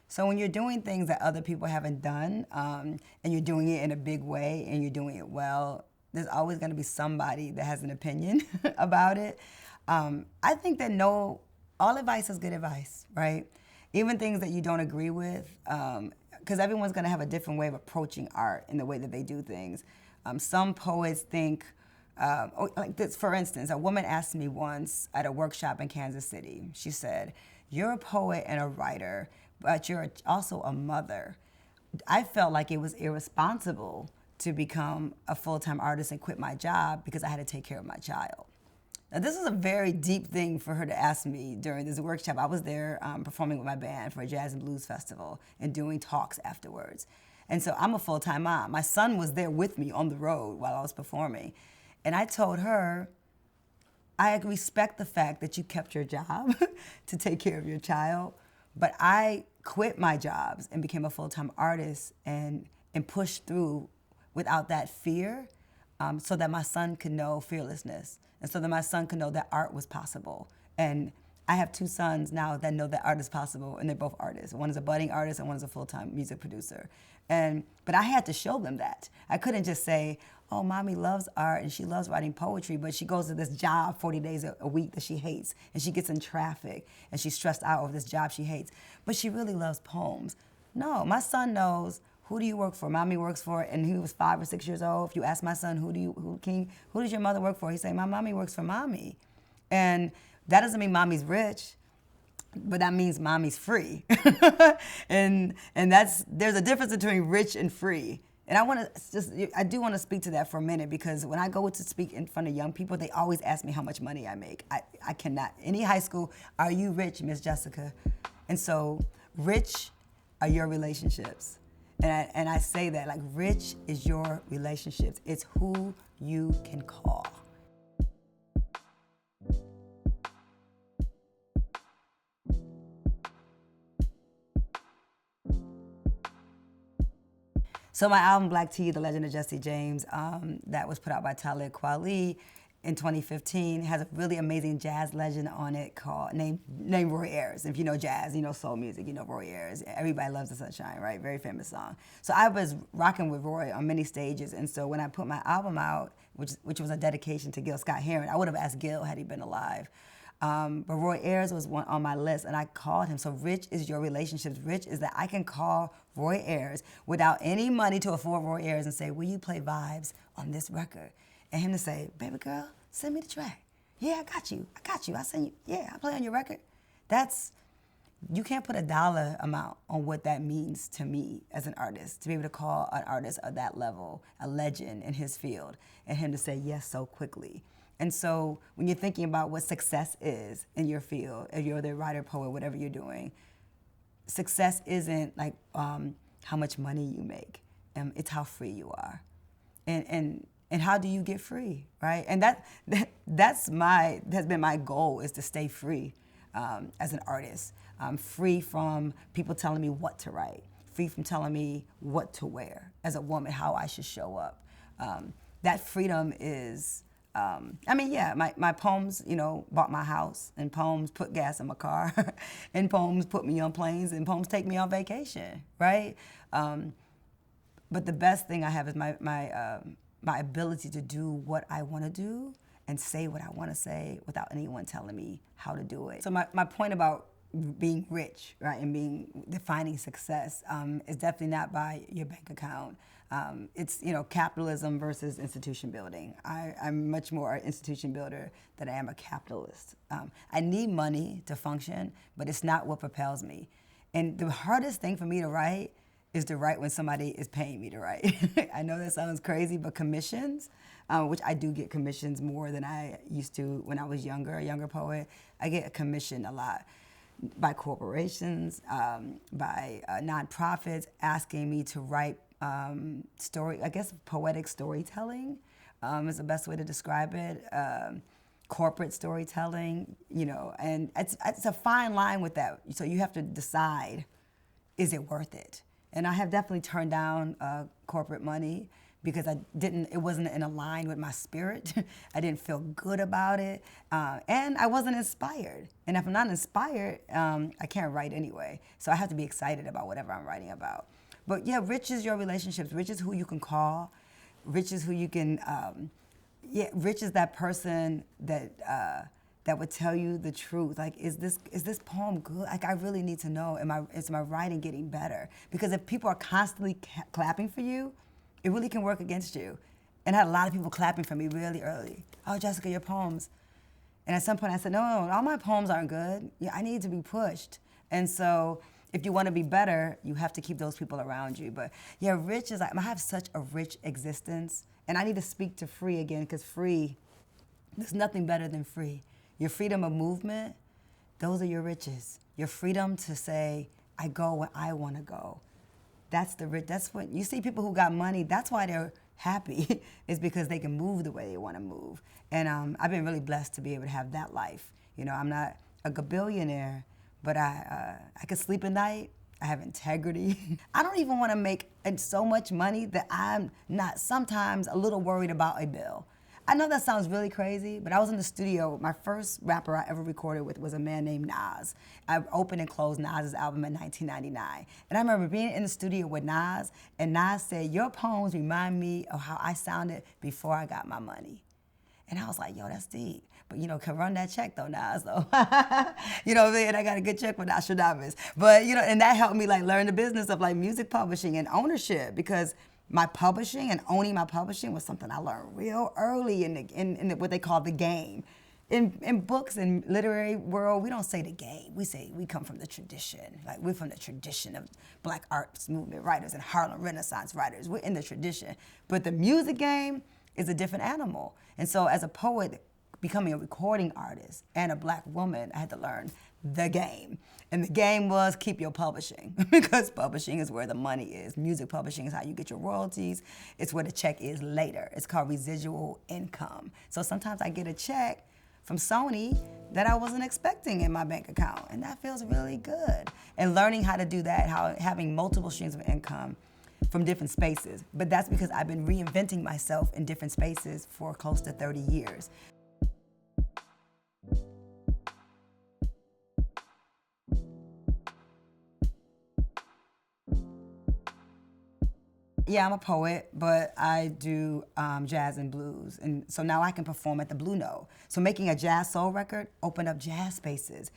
So when you're doing things that other people haven't done, and you're doing it in a big way and you're doing it well, there's always gonna be somebody that has an opinion about it. I think that all advice is good advice, right? Even things that you don't agree with, because everyone's gonna have a different way of approaching art in the way that they do things. Some poets think, like this, for instance, a woman asked me once at a workshop in Kansas City, she said, "You're a poet and a writer, but you're also a mother." I felt like it was irresponsible to become a full-time artist and quit my job because I had to take care of my child. Now, this is a very deep thing for her to ask me during this workshop. I was there performing with my band for a jazz and blues festival and doing talks afterwards. And so I'm a full-time mom. My son was there with me on the road while I was performing. And I told her, I respect the fact that you kept your job to take care of your child, but I quit my jobs and became a full-time artist and pushed through without that fear, so that my son could know fearlessness, and so that my son could know that art was possible. And I have 2 sons now that know that art is possible, and they're both artists. One is a budding artist and one is a full-time music producer. But I had to show them that. I couldn't just say, oh, mommy loves art and she loves writing poetry, but she goes to this job 40 days a week that she hates, and she gets in traffic, and she's stressed out over this job she hates, but she really loves poems. No, my son knows, who do you work for? Mommy works for, and he was 5 or 6 years old. If you ask my son, who does your mother work for? He say, my mommy works for mommy. And that doesn't mean mommy's rich, but that means mommy's free. and there's a difference between rich and free. And I do want to speak to that for a minute, because when I go to speak in front of young people, they always ask me how much money I make. I cannot. Any high school, are you rich, Miss Jessica? And so rich are your relationships. And I say that, like, rich is your relationships. It's who you can call. So my album, Black Tea, The Legend of Jesse James, that was put out by Talib Kweli in 2015, has a really amazing jazz legend on it named Roy Ayers. If you know jazz, you know soul music, you know Roy Ayers. Everybody loves the sunshine, right? Very famous song. So I was rocking with Roy on many stages, and so when I put my album out, which was a dedication to Gil Scott-Heron, I would have asked Gil had he been alive. But Roy Ayers was one on my list, and I called him. So rich is your relationships. Rich is that I can call Roy Ayers without any money to afford Roy Ayers and say, will you play vibes on this record? And him to say, baby girl, send me the track. Yeah, I got you. I'll send you. Yeah, I'll play on your record. You can't put a dollar amount on what that means to me as an artist, to be able to call an artist of that level, a legend in his field, and him to say yes so quickly. And so when you're thinking about what success is in your field, if you're the writer, poet, whatever you're doing, success isn't like how much money you make. It's how free you are. And how do you get free, right? And has been my goal, is to stay free as an artist. Free from people telling me what to write, free from telling me what to wear as a woman, how I should show up. That freedom is, my poems, bought my house, and poems put gas in my car, and poems put me on planes, and poems take me on vacation, right? But the best thing I have is my ability to do what I want to do and say what I want to say without anyone telling me how to do it. So my point about being rich, right, and defining success is definitely not by your bank account. It's capitalism versus institution building. I'm much more an institution builder than I am a capitalist. I need money to function, but it's not what propels me. And the hardest thing for me to write is to write when somebody is paying me to write. I know that sounds crazy, but commissions, which I do get commissions more than I used to when I was younger, a younger poet. I get commissioned a lot by corporations, by nonprofits asking me to write poetic storytelling is the best way to describe it. Corporate storytelling, and it's a fine line with that. So you have to decide, is it worth it? And I have definitely turned down corporate money because it wasn't in line with my spirit. I didn't feel good about it, and I wasn't inspired. And if I'm not inspired, I can't write anyway. So I have to be excited about whatever I'm writing about. But yeah, rich is your relationships. Rich is who you can call. Rich is who you can. Rich is that person that would tell you the truth. Like, is this poem good? Like, I really need to know, is my writing getting better? Because if people are constantly clapping for you, it really can work against you. And I had a lot of people clapping for me really early. Oh, Jessica, your poems. And at some point I said, no, all my poems aren't good. Yeah, I need to be pushed. And so if you want to be better, you have to keep those people around you. But yeah, rich is like, I have such a rich existence. And I need to speak to free again, because free, there's nothing better than free. Your freedom of movement, those are your riches. Your freedom to say, I go when I want to go. That's the rich. That's what you see. People who got money, that's why they're happy, is because they can move the way they want to move. And I've been really blessed to be able to have that life. I'm not a billionaire, but I can sleep at night. I have integrity. I don't even want to make so much money that I'm not sometimes a little worried about a bill. I know that sounds really crazy, but I was in the studio. My first rapper I ever recorded with was a man named Nas. I opened and closed Nas's album in 1999. And I remember being in the studio with Nas, and Nas said, your poems remind me of how I sounded before I got my money. And I was like, yo, that's deep. But, can run that check, though, Nas, though. You know what I'm saying? I got a good check for Nostradamus. But, and that helped me, learn the business of, music publishing and ownership, because my publishing and owning my publishing was something I learned real early in what they call the game. In books and literary world, we don't say the game. We say we come from the tradition. We're from the tradition of Black arts movement writers and Harlem Renaissance writers. We're in the tradition. But the music game is a different animal. And so as a poet, becoming a recording artist and a Black woman, I had to learn the game. And the game was keep your publishing, because publishing is where the money is. Music publishing is how you get your royalties. It's where the check is later. It's called residual income. So sometimes I get a check from Sony that I wasn't expecting in my bank account, and that feels really good. And learning how to do that, having multiple streams of income from different spaces. But that's because I've been reinventing myself in different spaces for close to 30 years. Yeah, I'm a poet, but I do jazz and blues. And so now I can perform at the Blue Note. So making a jazz soul record opened up jazz spaces.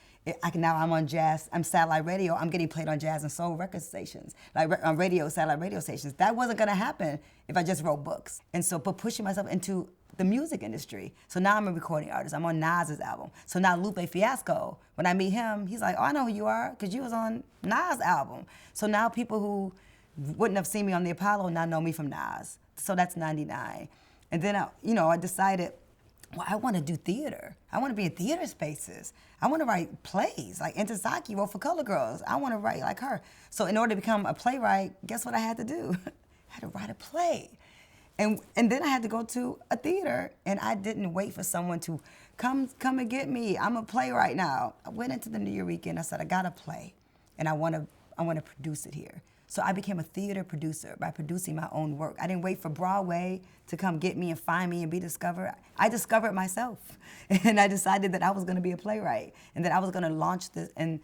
Now I'm on jazz, I'm satellite radio, I'm getting played on jazz and soul record stations, on satellite radio stations. That wasn't gonna happen if I just wrote books. And so, but pushing myself into the music industry. So now I'm a recording artist. I'm on Nas's album. So now Lupe Fiasco, when I meet him, he's like, oh, I know who you are, because you was on Nas' album. So now people who wouldn't have seen me on the Apollo now know me from Nas. So that's 99. And then I decided, well, I want to do theater. I want to be in theater spaces. I want to write plays. Like Intozaki wrote for Color Girls. I want to write like her. So in order to become a playwright, guess what I had to do? I had to write a play. And then I had to go to a theater, and I didn't wait for someone to come and get me. I'm a playwright now. I went into the New Year weekend. I said, I got a play, and I want to produce it here. So I became a theater producer by producing my own work. I didn't wait for Broadway to come get me and find me and be discovered. I discovered myself, and I decided that I was going to be a playwright and that I was going to launch this. And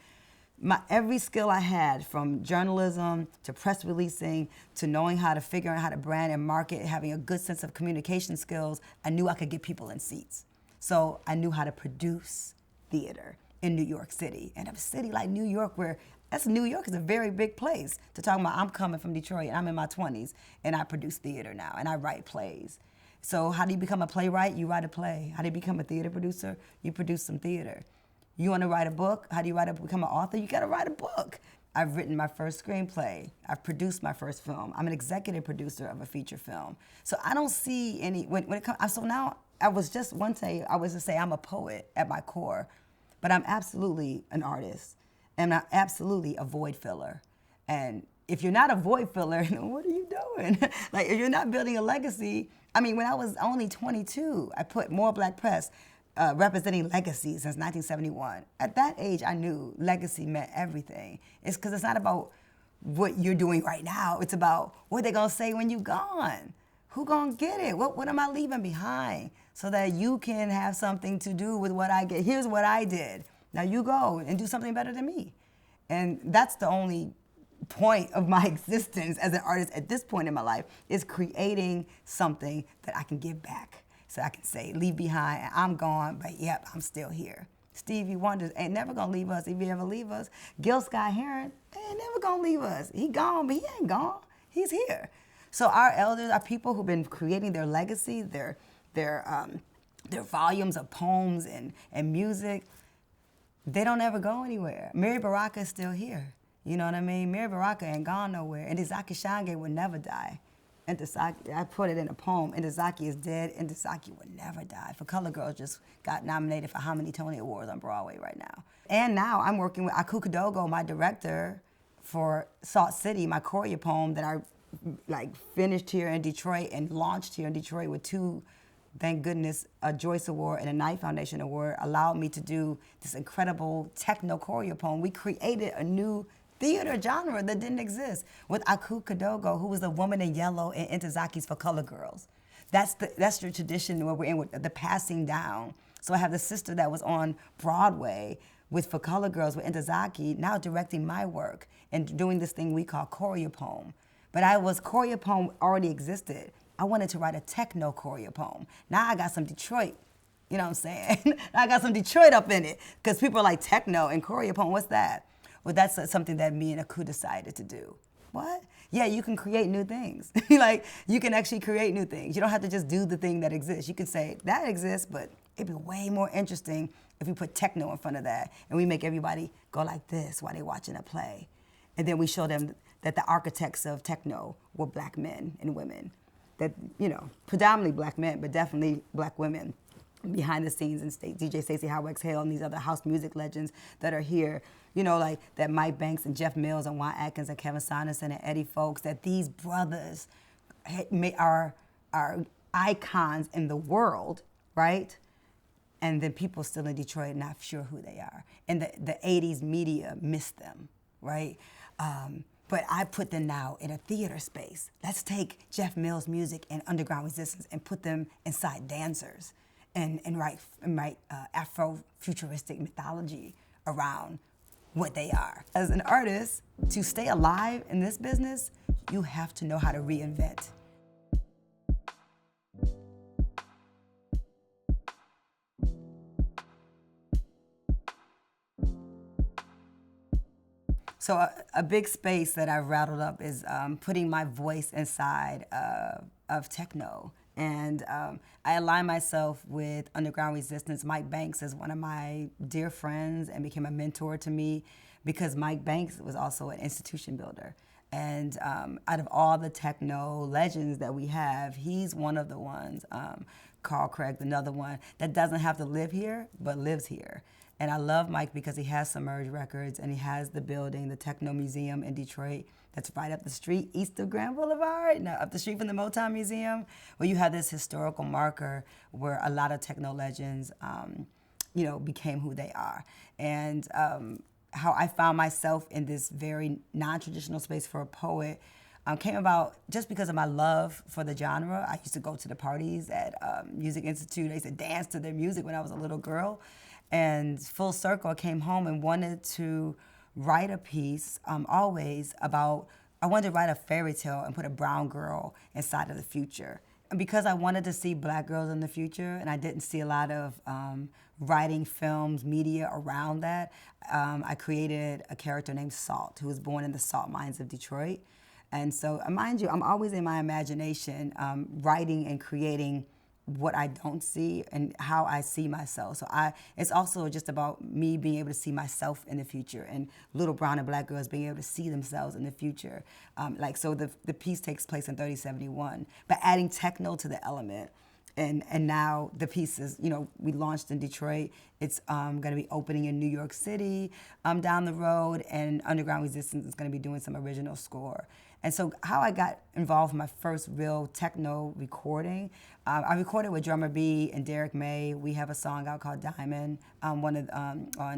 every skill I had, from journalism to press releasing to knowing how to figure out how to brand and market, having a good sense of communication skills, I knew I could get people in seats. So I knew how to produce theater in New York City. And a city like New York, where New York is a very big place to talk about. I'm coming from Detroit, and I'm in my 20s, and I produce theater now, and I write plays. So how do you become a playwright? You write a play. How do you become a theater producer? You produce some theater. You want to write a book? How do you become an author? You got to write a book. I've written my first screenplay. I've produced my first film. I'm an executive producer of a feature film. So I don't see any, when it comes, so now I was just to say I'm a poet at my core, but I'm absolutely an artist. And I'm absolutely a void filler. And if you're not a void filler, what are you doing? Like, if you're not building a legacy, I mean, when I was only 22, I put More Black Press, representing legacy since 1971. At that age, I knew legacy meant everything. It's because it's not about what you're doing right now. It's about what they're gonna say when you're gone. Who gonna get it? What am I leaving behind? So that you can have something to do with what I get. Here's what I did. Now you go and do something better than me. And that's the only point of my existence as an artist at this point in my life, is creating something that I can give back. So I can say, leave behind, I'm gone, but yep, I'm still here. Stevie Wonder ain't never gonna leave us if he ever leave us. Gil Scott-Heron ain't never gonna leave us. He gone, but he ain't gone. He's here. So our elders are people who've been creating their legacy, their volumes of poems and music. They don't ever go anywhere. Mary Baraka is still here. You know what I mean? Mary Baraka ain't gone nowhere. And Ntozake Shange will never die. Ntozake, I put it in a poem, Ntozake is dead, Ntozake will never die. For Color Girls just got nominated for how many Tony Awards on Broadway right now. And now I'm working with Aku Kadogo, my director, for Salt City, my Korea poem that I finished here in Detroit and launched here in Detroit with 2, thank goodness, a Joyce Award and a Knight Foundation Award allowed me to do this incredible techno Korea poem. We created a new theater genre that didn't exist with Aku Kadogo, who was the woman in yellow in Ntozake's For Color Girls. That's the tradition where we're in with the passing down. So I have the sister that was on Broadway with For Color Girls with Ntozake, now directing my work and doing this thing we call Korea poem. But Korea poem already existed. I wanted to write a techno Korea poem. Now I got some Detroit, you know what I'm saying? I got some Detroit up in it, because people are like, techno and Korea poem, what's that? Well, that's something that me and Aku decided to do. What? Yeah, you can create new things. Like, you can actually create new things. You don't have to just do the thing that exists. You can say, that exists, but it'd be way more interesting if we put techno in front of that and we make everybody go like this while they're watching a play. And then we show them that the architects of techno were black men and women. That, predominantly black men, but definitely black women behind the scenes, and DJ Stacey Howe Exhale and these other house music legends that are here, like that Mike Banks and Jeff Mills and Juan Atkins and Kevin Saunderson and Eddie Folks, that these brothers are icons in the world, right? And then people still in Detroit not sure who they are. And the 80s media missed them, right? But I put them now in a theater space. Let's take Jeff Mills' music and underground resistance and put them inside dancers and write Afro-futuristic mythology around what they are. As an artist, to stay alive in this business, you have to know how to reinvent. So a big space that I've rattled up is putting my voice inside of techno. And I align myself with underground resistance. Mike Banks is one of my dear friends and became a mentor to me because Mike Banks was also an institution builder. And out of all the techno legends that we have, he's one of the ones, Carl Craig, another one, that doesn't have to live here, but lives here. And I love Mike because he has Submerge Records and he has the building, the Techno Museum in Detroit, that's right up the street, east of Grand Boulevard, up the street from the Motown Museum, where you have this historical marker where a lot of techno legends, became who they are. And how I found myself in this very non-traditional space for a poet came about just because of my love for the genre. I used to go to the parties at Music Institute. I used to dance to their music when I was a little girl. And full circle, I came home and wanted to write a piece always about, I wanted to write a fairy tale and put a brown girl inside of the future. And because I wanted to see black girls in the future, and I didn't see a lot of writing, films, media around that, I created a character named Salt, who was born in the salt mines of Detroit. And so, mind you, I'm always in my imagination writing and creating what I don't see and how I see myself. So it's also just about me being able to see myself in the future and little brown and black girls being able to see themselves in the future. So the piece takes place in 3071, but adding techno to the element. And now the piece is, we launched in Detroit. It's going to be opening in New York City down the road, and Underground Resistance is going to be doing some original score. And so how I got involved in my first real techno recording, I recorded with Drummer B and Derek May. We have a song out called Diamond, on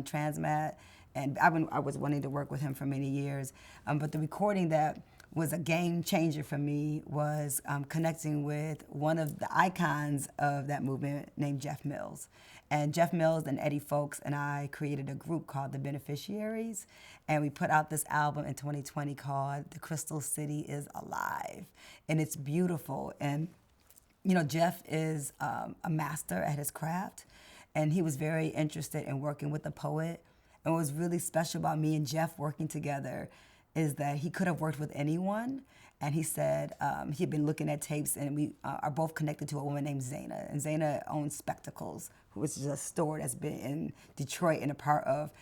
Transmat, and I was wanting to work with him for many years. But the recording that was a game changer for me was connecting with one of the icons of that movement named Jeff Mills. And Jeff Mills and Eddie Fowlkes and I created a group called The Beneficiaries, and we put out this album in 2020 called The Crystal City is Alive. And it's beautiful. And, Jeff is a master at his craft, and he was very interested in working with the poet. And what was really special about me and Jeff working together is that he could have worked with anyone. And he said he had been looking at tapes, and we are both connected to a woman named Zaina. And Zaina owns Spectacles, which is a store that's been in Detroit and a part of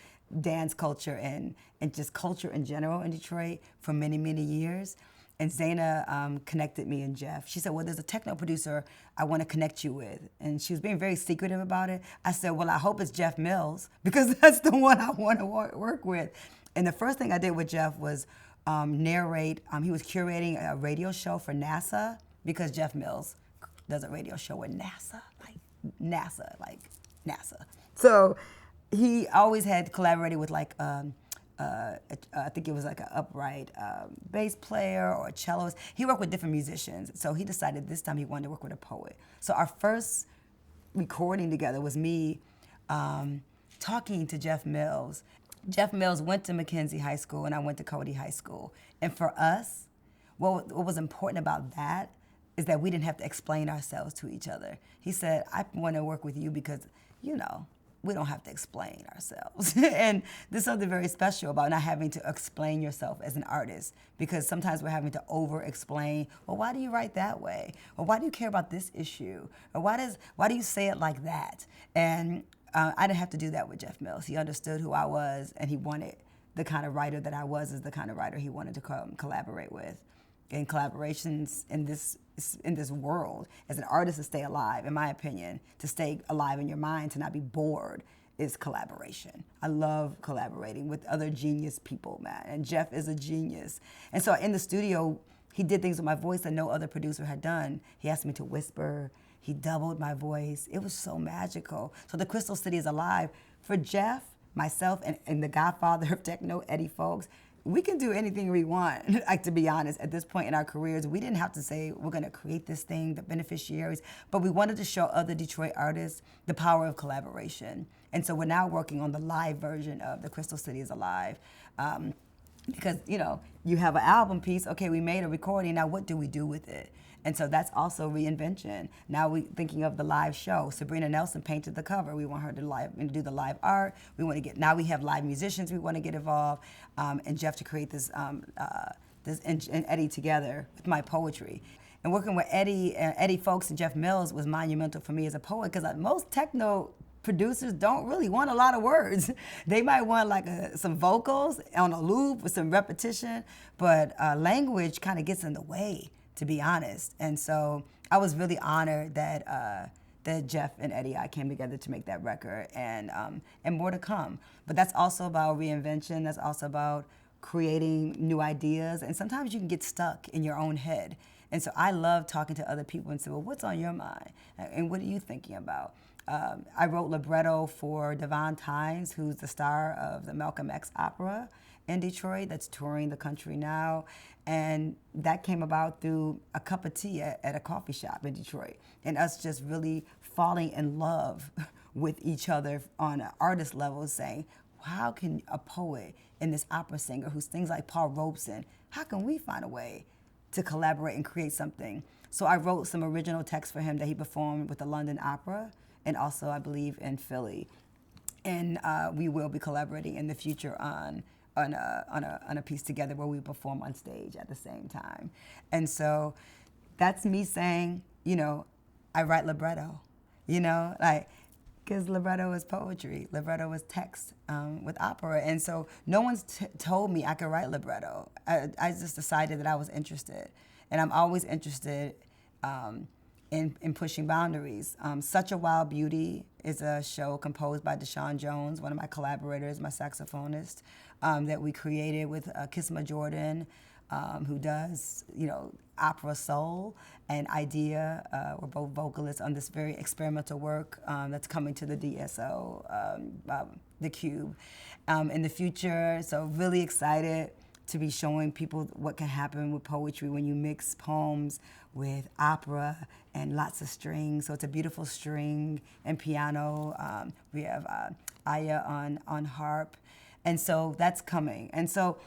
dance culture and just culture in general in Detroit for many, many years. And Zaina connected me and Jeff. She said, well, there's a techno producer I want to connect you with. And she was being very secretive about it. I said, well, I hope it's Jeff Mills, because that's the one I want to work with. And the first thing I did with Jeff was narrate. He was curating a radio show for NASA, because Jeff Mills does a radio show with NASA. So he always had collaborated with I think it was like an upright bass player or a cellist. He worked with different musicians. So he decided this time he wanted to work with a poet. So our first recording together was me talking to Jeff Mills. Jeff Mills went to Mackenzie High School, and I went to Cody High School. And for us, what was important about that is that we didn't have to explain ourselves to each other. He said, I want to work with you because, we don't have to explain ourselves. And there's something very special about not having to explain yourself as an artist, because sometimes we're having to over-explain, well, why do you write that way? Or why do you care about this issue? Or why do you say it like that? And I didn't have to do that with Jeff Mills. He understood who I was, and he wanted the kind of writer that I was as the kind of writer he wanted to collaborate with. And collaborations in this world, as an artist, to stay alive, in my opinion, to stay alive in your mind, to not be bored, is collaboration. I love collaborating with other genius people, man. And Jeff is a genius. And so in the studio, he did things with my voice that no other producer had done. He asked me to whisper. He doubled my voice. It was so magical. So The Crystal City is Alive. For Jeff, myself, and the godfather of techno, Eddie Fowlkes, we can do anything we want. To be honest, at this point in our careers, we didn't have to say we're going to create this thing, The Beneficiaries, but we wanted to show other Detroit artists the power of collaboration. And so we're now working on the live version of The Crystal City is Alive. Because, you have an album piece, okay, we made a recording, now what do we do with it? And so that's also reinvention. Now we're thinking of the live show. Sabrina Nelson painted the cover. We want her to do the live art. Now we have live musicians we want to get involved, and Jeff to create this and Eddie together with my poetry. And working with Eddie Fowlkes and Jeff Mills was monumental for me as a poet, because most techno producers don't really want a lot of words. They might want some vocals on a loop with some repetition, but language kind of gets in the way, to be honest. And so I was really honored that Jeff and Eddie I came together to make that record, and more to come. But that's also about reinvention. That's also about creating new ideas. And sometimes you can get stuck in your own head. And so I love talking to other people and say, well, what's on your mind? And what are you thinking about? I wrote libretto for Devon Tynes, who's the star of the Malcolm X opera in Detroit that's touring the country now. And that came about through a cup of tea at a coffee shop in Detroit, and us just really falling in love with each other on an artist level, saying, how can a poet and this opera singer who sings like Paul Robeson, how can we find a way to collaborate and create something? So I wrote some original text for him that he performed with the London Opera, and also, I believe, in Philly. And we will be collaborating in the future on a piece together where we perform on stage at the same time. And so that's me saying, I write libretto, you know, like, because libretto is poetry, libretto is text with opera. And so no one's told me I could write libretto. I just decided that I was interested. And I'm always interested in pushing boundaries. Such a Wild Beauty is a show composed by Deshaun Jones, one of my collaborators, my saxophonist, that we created with Kisma Jordan, who does, you know, opera soul, and Idea. We're both vocalists on this very experimental work that's coming to the DSO, the Cube, in the future. So really excited to be showing people what can happen with poetry when you mix poems with opera and lots of strings. So it's a beautiful string and piano. We have Aya on harp. And so that's coming. And so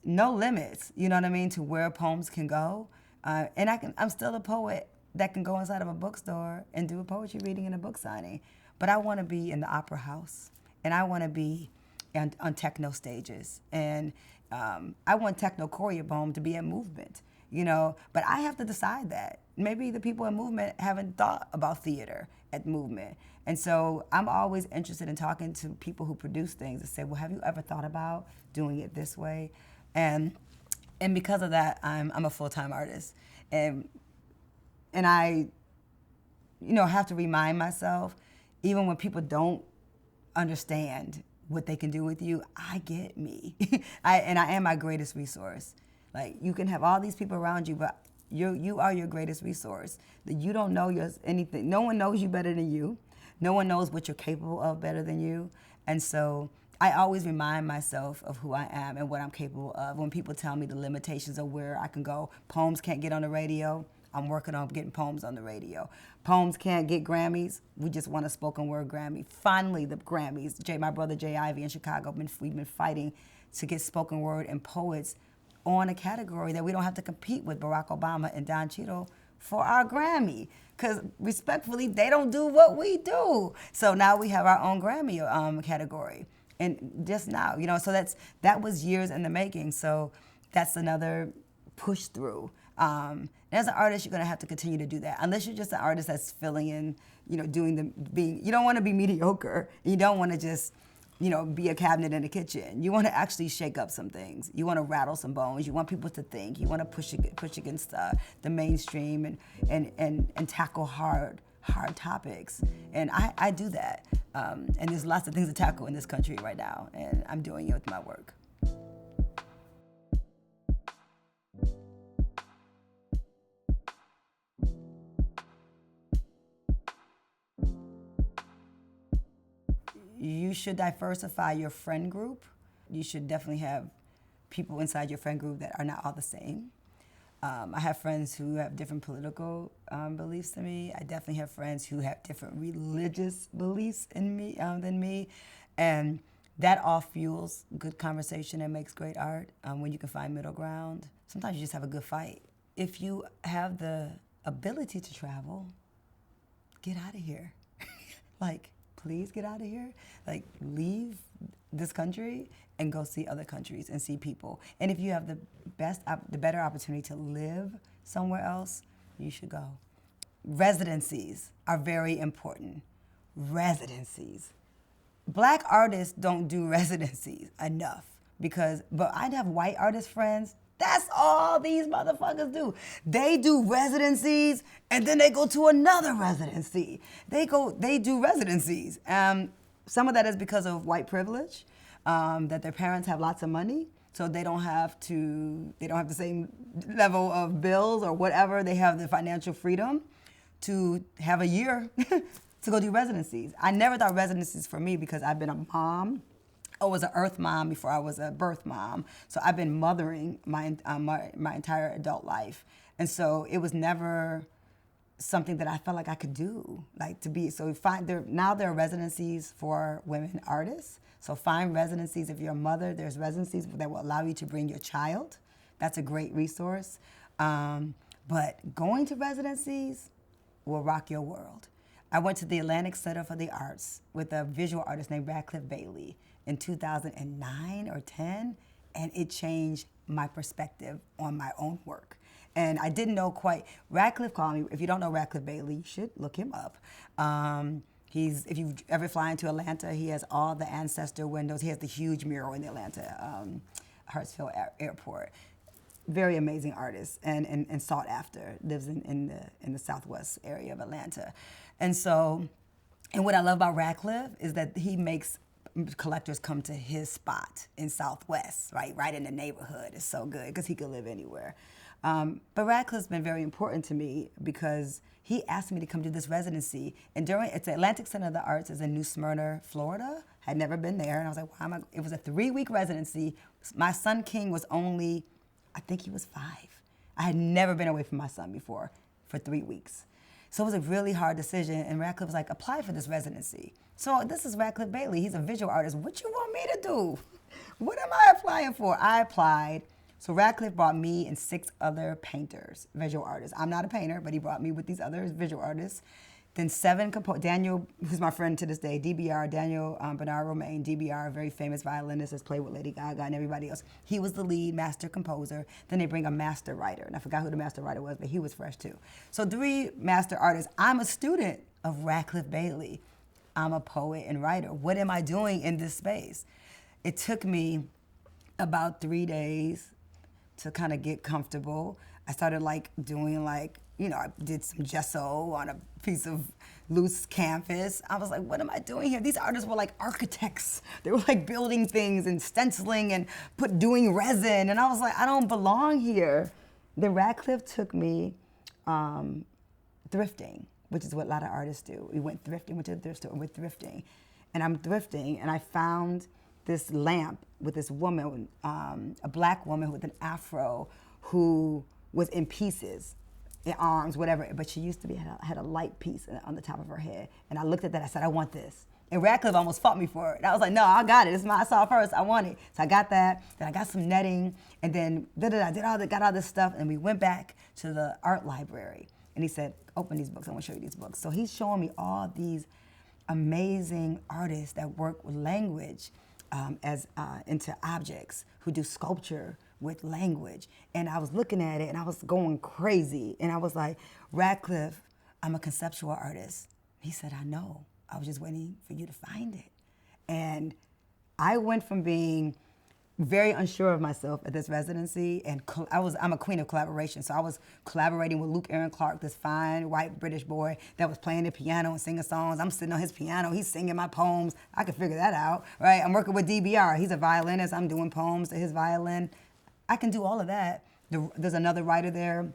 no limits, you know what I mean, to where poems can go. And I'm still a poet that can go inside of a bookstore and do a poetry reading and a book signing. But I want to be in the opera house, and I want to be on techno stages. And I want techno choreoboom to be a movement, you know, but I have to decide that. Maybe the people in movement haven't thought about theater at movement. And so I'm always interested in talking to people who produce things and say, well, have you ever thought about doing it this way? And because of that, I'm a full-time artist. And I, you know, have to remind myself, even when people don't understand what they can do with you, I get me. I am my greatest resource. Like, you can have all these people around you, but you are your greatest resource. That you don't know anything. No one knows you better than you. No one knows what you're capable of better than you. And so I always remind myself of who I am and what I'm capable of. When people tell me the limitations of where I can go, poems can't get on the radio, I'm working on getting poems on the radio. Poems can't get Grammys, we just won a spoken word Grammy. Finally, the Grammys. My brother Jay Ivy in Chicago, we've been fighting to get spoken word and poets on a category that we don't have to compete with Barack Obama and Don Cheadle for our Grammy. Because respectfully, they don't do what we do. So now we have our own Grammy category. And just now, you know, so that was years in the making. So that's another push through. As an artist, you're gonna have to continue to do that. Unless you're just an artist that's filling in, you know, you don't wanna be mediocre. You don't wanna just, you know, be a cabinet in the kitchen. You wanna actually shake up some things. You wanna rattle some bones. You want people to think. You wanna push against the mainstream and tackle hard topics. And I do that. And there's lots of things to tackle in this country right now, and I'm doing it with my work. You should diversify your friend group. You should definitely have people inside your friend group that are not all the same. I have friends who have different political beliefs than me. I definitely have friends who have different religious beliefs than me. And that all fuels good conversation and makes great art when you can find middle ground. Sometimes you just have a good fight. If you have the ability to travel, get out of here. Like, please get out of here. Like, leave this country and go see other countries and see people. And if you have the better opportunity to live somewhere else, you should go. Residencies are very important. Residencies. Black artists don't do residencies enough but I'd have white artist friends. That's all these motherfuckers do. They do residencies and then they go to another residency. They do residencies. Some of that is because of white privilege, that their parents have lots of money, so they don't have the same level of bills or whatever. They have the financial freedom to have a year to go do residencies. I never thought residencies for me because I've been a mom. I was an earth mom before I was a birth mom. So I've been mothering my entire adult life. And so it was never something that I felt like I could do, now there are residencies for women artists. So find residencies. If you're a mother, there's residencies that will allow you to bring your child. That's a great resource. But going to residencies will rock your world. I went to the Atlantic Center for the Arts with a visual artist named Radcliffe Bailey in 2009 or 10, and it changed my perspective on my own work. And I didn't know quite. Radcliffe called me. If you don't know Radcliffe Bailey, you should look him up. If you ever fly into Atlanta, he has all the ancestor windows. He has the huge mural in the Atlanta Hartsfield Airport. Very amazing artist and sought after. Lives in the southwest area of Atlanta. And so, and what I love about Radcliffe is that he makes collectors come to his spot in Southwest, right in the neighborhood. It's so good because he could live anywhere. But Radcliffe's been very important to me because he asked me to come do this residency. And it's the Atlantic Center of the Arts is in New Smyrna, Florida. Had never been there. And I was like, why am I? It was a 3-week residency. My son King was only, I think he was 5. I had never been away from my son before for 3 weeks. So it was a really hard decision. And Radcliffe was like, apply for this residency. So this is Radcliffe Bailey. He's a visual artist. What you want me to do? What am I applying for? I applied. So Radcliffe brought me and 6 other painters, visual artists. I'm not a painter, but he brought me with these other visual artists. Then 7 Daniel, who's my friend to this day, DBR, Daniel Bernard Romain, DBR, a very famous violinist that's played with Lady Gaga and everybody else. He was the lead master composer. Then they bring a master writer, and I forgot who the master writer was, but he was fresh too. So 3 master artists. I'm a student of Radcliffe Bailey. I'm a poet and writer. What am I doing in this space? It took me about 3 days to kind of get comfortable. I started doing I did some gesso on a piece of loose canvas. I was like, what am I doing here? These artists were like architects. They were like building things and stenciling and doing resin. And I was like, I don't belong here. Then Radcliffe took me thrifting, which is what a lot of artists do. We went thrifting, went to the thrift store, and we're thrifting. And I'm thrifting, and I found this lamp with this woman, a black woman with an afro who was in pieces, in arms, whatever, but she used to had a light piece on the top of her head. And I looked at that, I said, I want this. And Radcliffe almost fought me for it. And I was like, no, I got it. I saw it first, I want it. So I got that, then I got some netting, and then got all this stuff, and we went back to the art library. And he said, open these books, I want to show you these books. So he's showing me all these amazing artists that work with language into objects, who do sculpture with language. And I was looking at it and I was going crazy. And I was like, Radcliffe, I'm a conceptual artist. He said, I know. I was just waiting for you to find it. And I went from being very unsure of myself at this residency, and I'm a queen of collaboration, so I was collaborating with Luke Aaron Clark, this fine white British boy that was playing the piano and singing songs. I'm sitting on his piano, he's singing my poems. I could figure that out, right? I'm working with DBR, he's a violinist, I'm doing poems to his violin. I can do all of that. There's another writer there,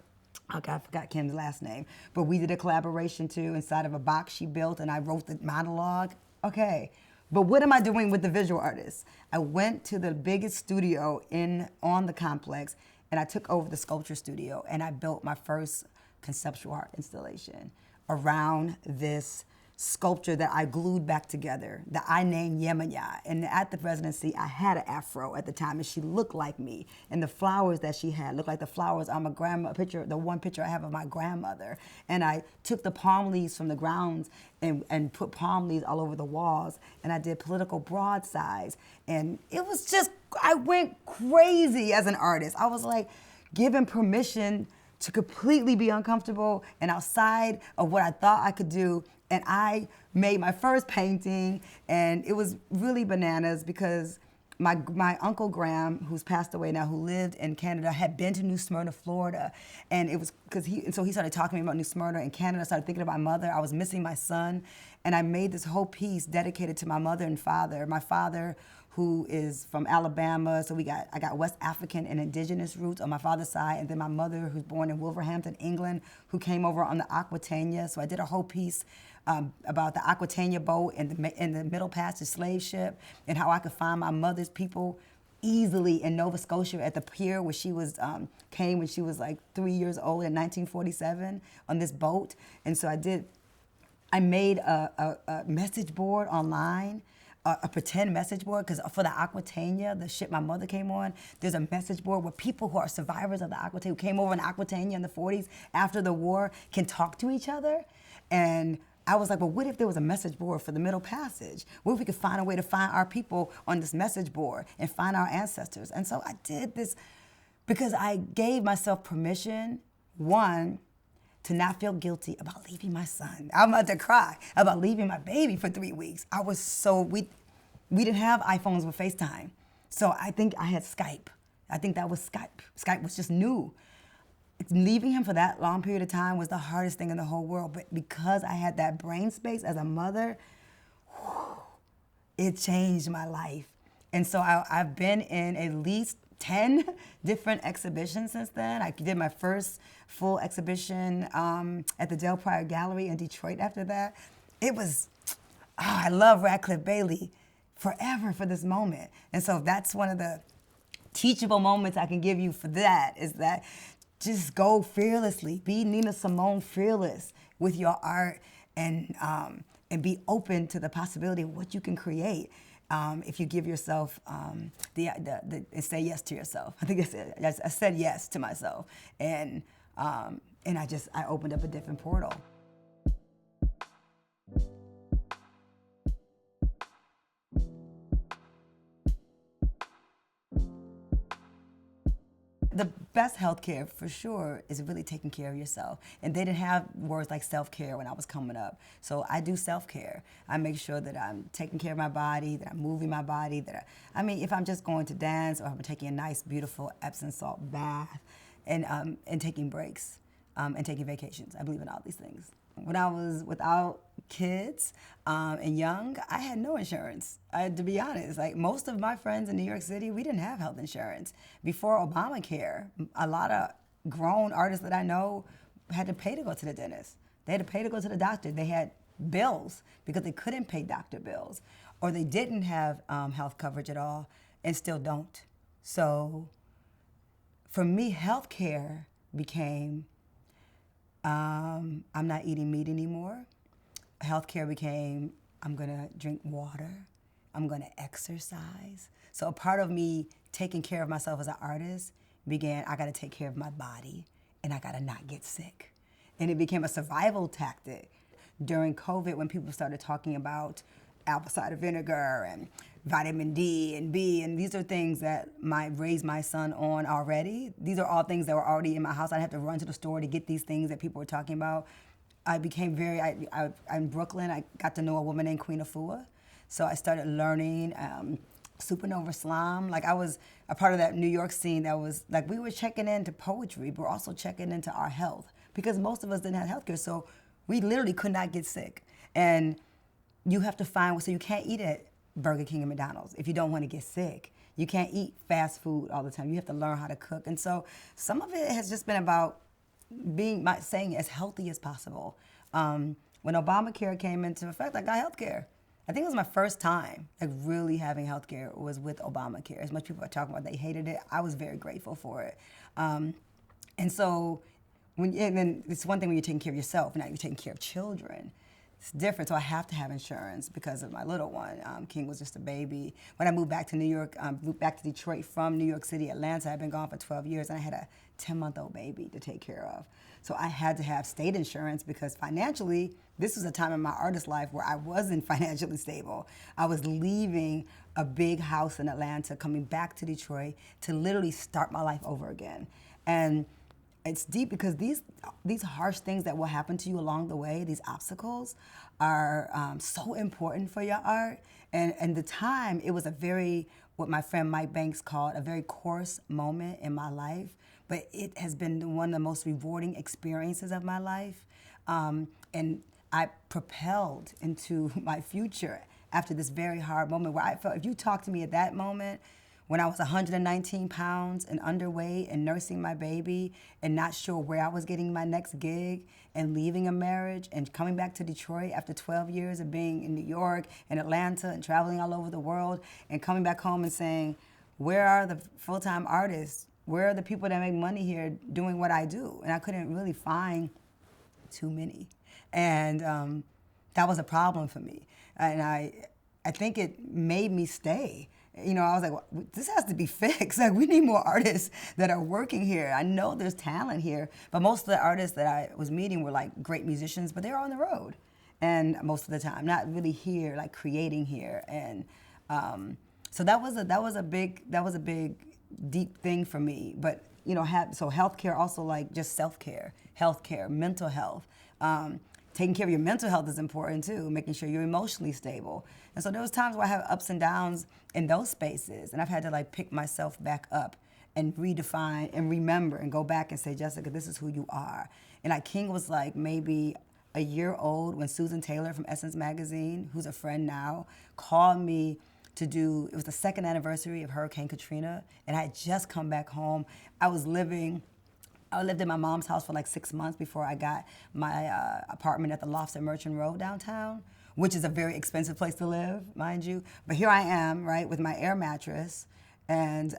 I forgot Kim's last name, but we did a collaboration too inside of a box she built, and I wrote the monologue. Okay. But what am I doing with the visual artists? I went to the biggest studio on the complex, and I took over the sculpture studio, and I built my first conceptual art installation around this sculpture that I glued back together, that I named Yemaya. And at the residency, I had an afro at the time, and she looked like me. And the flowers that she had looked like the flowers on my grandma picture, the one picture I have of my grandmother. And I took the palm leaves from the grounds and put palm leaves all over the walls. And I did political broadsides. And it was just, I went crazy as an artist. I was like given permission to completely be uncomfortable and outside of what I thought I could do. And I made my first painting, and it was really bananas because my Uncle Graham, who's passed away now, who lived in Canada, had been to New Smyrna, Florida. And it was because so he started talking to me about New Smyrna and Canada. I started thinking about my mother. I was missing my son. And I made this whole piece dedicated to my mother and father. My father, who is from Alabama, so I got West African and indigenous roots on my father's side, and then my mother, who's born in Wolverhampton, England, who came over on the Aquitania. So I did a whole piece about the Aquitania boat and the Middle Passage slave ship, and how I could find my mother's people easily in Nova Scotia at the pier where she was came when she was like 3 years old in 1947 on this boat. And so I made a message board online, a pretend message board, because for the Aquitania, the ship my mother came on, there's a message board where people who are survivors of the Aquitania, who came over in Aquitania in the 40s after the war, can talk to each other. And I was like, well, what if there was a message board for the Middle Passage? What if we could find a way to find our people on this message board and find our ancestors? And so I did this because I gave myself permission One, to not feel guilty about leaving my son. I'm about to cry about leaving my baby for 3 weeks. I was so, we didn't have iPhones with FaceTime. So I think I had Skype. I think that was Skype. Skype was just new. Leaving him for that long period of time was the hardest thing in the whole world. But because I had that brain space as a mother, it changed my life. And so I've been in at least 10 different exhibitions since then. I did my first full exhibition at the Del Pryor Gallery in Detroit after that. It was, I love Radcliffe Bailey forever for this moment. And so that's one of the teachable moments I can give you for that, is that just go fearlessly. Be Nina Simone fearless with your art, and be open to the possibility of what you can create. If you give yourself and say yes to yourself. I think that's it. I said yes to myself, and I opened up a different portal. The best healthcare, for sure, is really taking care of yourself. And they didn't have words like self-care when I was coming up. So I do self-care. I make sure that I'm taking care of my body, that I'm moving my body, if I'm just going to dance, or I'm taking a nice, beautiful Epsom salt bath, and taking breaks, and taking vacations. I believe in all these things. When I was without kids and young, I had no insurance. To be honest, like most of my friends in New York City, we didn't have health insurance. Before Obamacare, a lot of grown artists that I know had to pay to go to the dentist. They had to pay to go to the doctor. They had bills because they couldn't pay doctor bills, or they didn't have health coverage at all and still don't. So for me, healthcare became, I'm not eating meat anymore. Healthcare became, I'm gonna drink water, I'm gonna exercise. So a part of me taking care of myself as an artist began, I gotta take care of my body, and I gotta not get sick. And it became a survival tactic. During COVID, when people started talking about apple cider vinegar and vitamin D and B, and these are things that might raise my son on already. These are all things that were already in my house. I'd have to run to the store to get these things that people were talking about. I became in Brooklyn, I got to know a woman named Queen Afua. So I started learning Supernova Slime. Like I was a part of that New York scene that was, like we were checking into poetry, but we're also checking into our health, because most of us didn't have healthcare, so we literally could not get sick. And you have to find, so you can't eat at Burger King and McDonald's if you don't want to get sick. You can't eat fast food all the time. You have to learn how to cook. And so some of it has just been about saying as healthy as possible. When Obamacare came into effect, I got health care. I think it was my first time like really having health care was with Obamacare. As much people are talking about they hated it, I was very grateful for it. And so and then it's one thing when you're taking care of yourself, now you're taking care of children. It's different, so I have to have insurance because of my little one. King was just a baby. When I moved back to New York, moved back to Detroit from New York City, Atlanta, I've been gone for 12 years, and I had a 10-month-old baby to take care of. So I had to have state insurance because financially, this was a time in my artist life where I wasn't financially stable. I was leaving a big house in Atlanta, coming back to Detroit to literally start my life over again. And it's deep because these harsh things that will happen to you along the way, these obstacles, are so important for your art. And the time, it was a very, what my friend Mike Banks called a very coarse moment in my life, but it has been one of the most rewarding experiences of my life. And I propelled into my future after this very hard moment where I felt, if you talked to me at that moment, when I was 119 pounds and underweight and nursing my baby and not sure where I was getting my next gig and leaving a marriage and coming back to Detroit after 12 years of being in New York and Atlanta and traveling all over the world and coming back home and saying, where are the full-time artists? Where are the people that make money here doing what I do? And I couldn't really find too many. And that was a problem for me. And I think it made me stay. You know, I was like, well, this has to be fixed. Like, we need more artists that are working here. I know there's talent here, but most of the artists that I was meeting were like great musicians, but they were on the road, and most of the time, not really here, like creating here. And so that was a big, deep thing for me. But so healthcare also like just self-care, healthcare, mental health. Taking care of your mental health is important too, making sure you're emotionally stable. And so there was times where I have ups and downs in those spaces, and I've had to like pick myself back up and redefine and remember and go back and say, Jessica, this is who you are. And like King was like maybe a year old when Susan Taylor from Essence Magazine, who's a friend now, called me to do, it was the second anniversary of Hurricane Katrina, and I had just come back home. I lived in my mom's house for like 6 months before I got my apartment at the Lofts at Merchant Road downtown, which is a very expensive place to live, mind you. But here I am, right, with my air mattress, and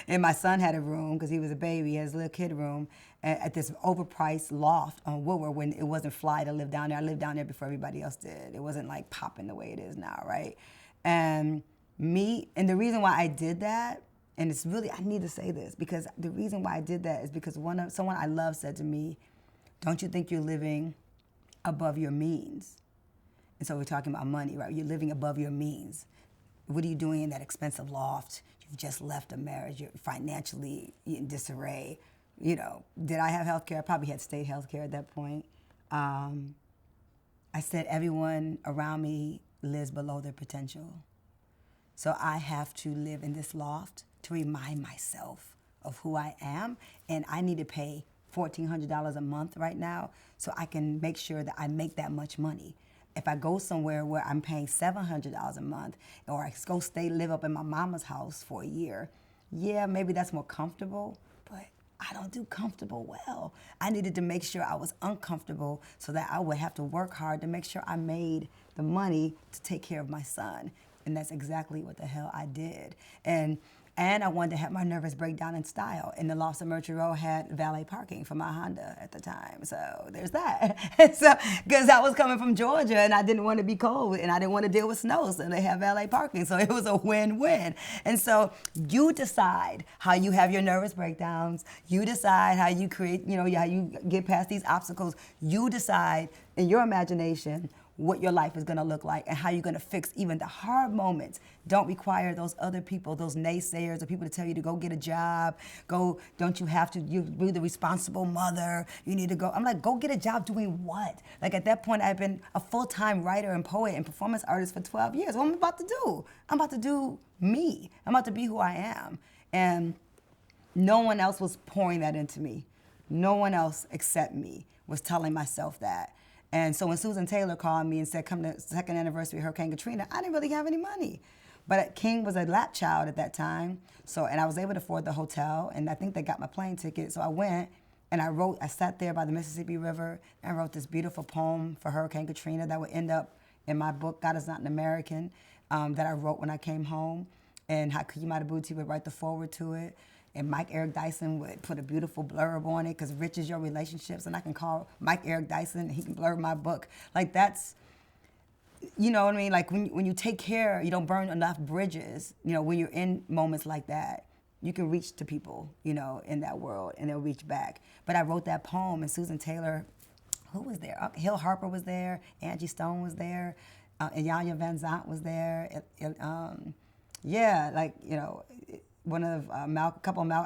and my son had a room because he was a baby, he had his little kid room at this overpriced loft on Woodward when it wasn't fly to live down there. I lived down there before everybody else did. It wasn't like popping the way it is now, right? And the reason why I did that, and it's really, I need to say this, because the reason why I did that is because someone I love said to me, don't you think you're living above your means? And so we're talking about money, right? You're living above your means. What are you doing in that expensive loft? You've just left a marriage. You're financially in disarray. Did I have health care? I probably had state health care at that point. I said everyone around me lives below their potential. So I have to live in this loft to remind myself of who I am, and I need to pay $1,400 a month right now so I can make sure that I make that much money. If I go somewhere where I'm paying $700 a month, or I go live up in my mama's house for a year, yeah, maybe that's more comfortable, but I don't do comfortable well. I needed to make sure I was uncomfortable so that I would have to work hard to make sure I made the money to take care of my son. And that's exactly what the hell I did. And I wanted to have my nervous breakdown in style. And the Lofts at Merchant Road had valet parking for my Honda at the time. So there's that. Because I was coming from Georgia and I didn't want to be cold and I didn't want to deal with snow, so they have valet parking. So it was a win-win. And so you decide how you have your nervous breakdowns. You decide how you create, how you get past these obstacles. You decide in your imagination what your life is going to look like and how you're going to fix even the hard moments. Don't require those other people, those naysayers, or people to tell you to go get a job. Don't you have to, you be the responsible mother. You need to go. I'm like, go get a job doing what? Like at that point, I've been a full-time writer and poet and performance artist for 12 years. What am I about to do? I'm about to do me. I'm about to be who I am. And no one else was pouring that into me. No one else except me was telling myself that. And so when Susan Taylor called me and said, come to the second anniversary of Hurricane Katrina, I didn't really have any money. But King was a lap child at that time, and I was able to afford the hotel, and I think they got my plane ticket. So I went, and I sat there by the Mississippi River, and I wrote this beautiful poem for Hurricane Katrina that would end up in my book, God Is Not an American, that I wrote when I came home. And Hakeem Adabuti would write the foreword to it. And Mike Eric Dyson would put a beautiful blurb on it, because rich is your relationships, and I can call Mike Eric Dyson and he can blurb my book. Like that's, you know what I mean? Like when you take care, you don't burn enough bridges, when you're in moments like that, you can reach to people, in that world, and they'll reach back. But I wrote that poem, and Susan Taylor, who was there? Hill Harper was there, Angie Stone was there, and Yanya Van Zant was there. One of I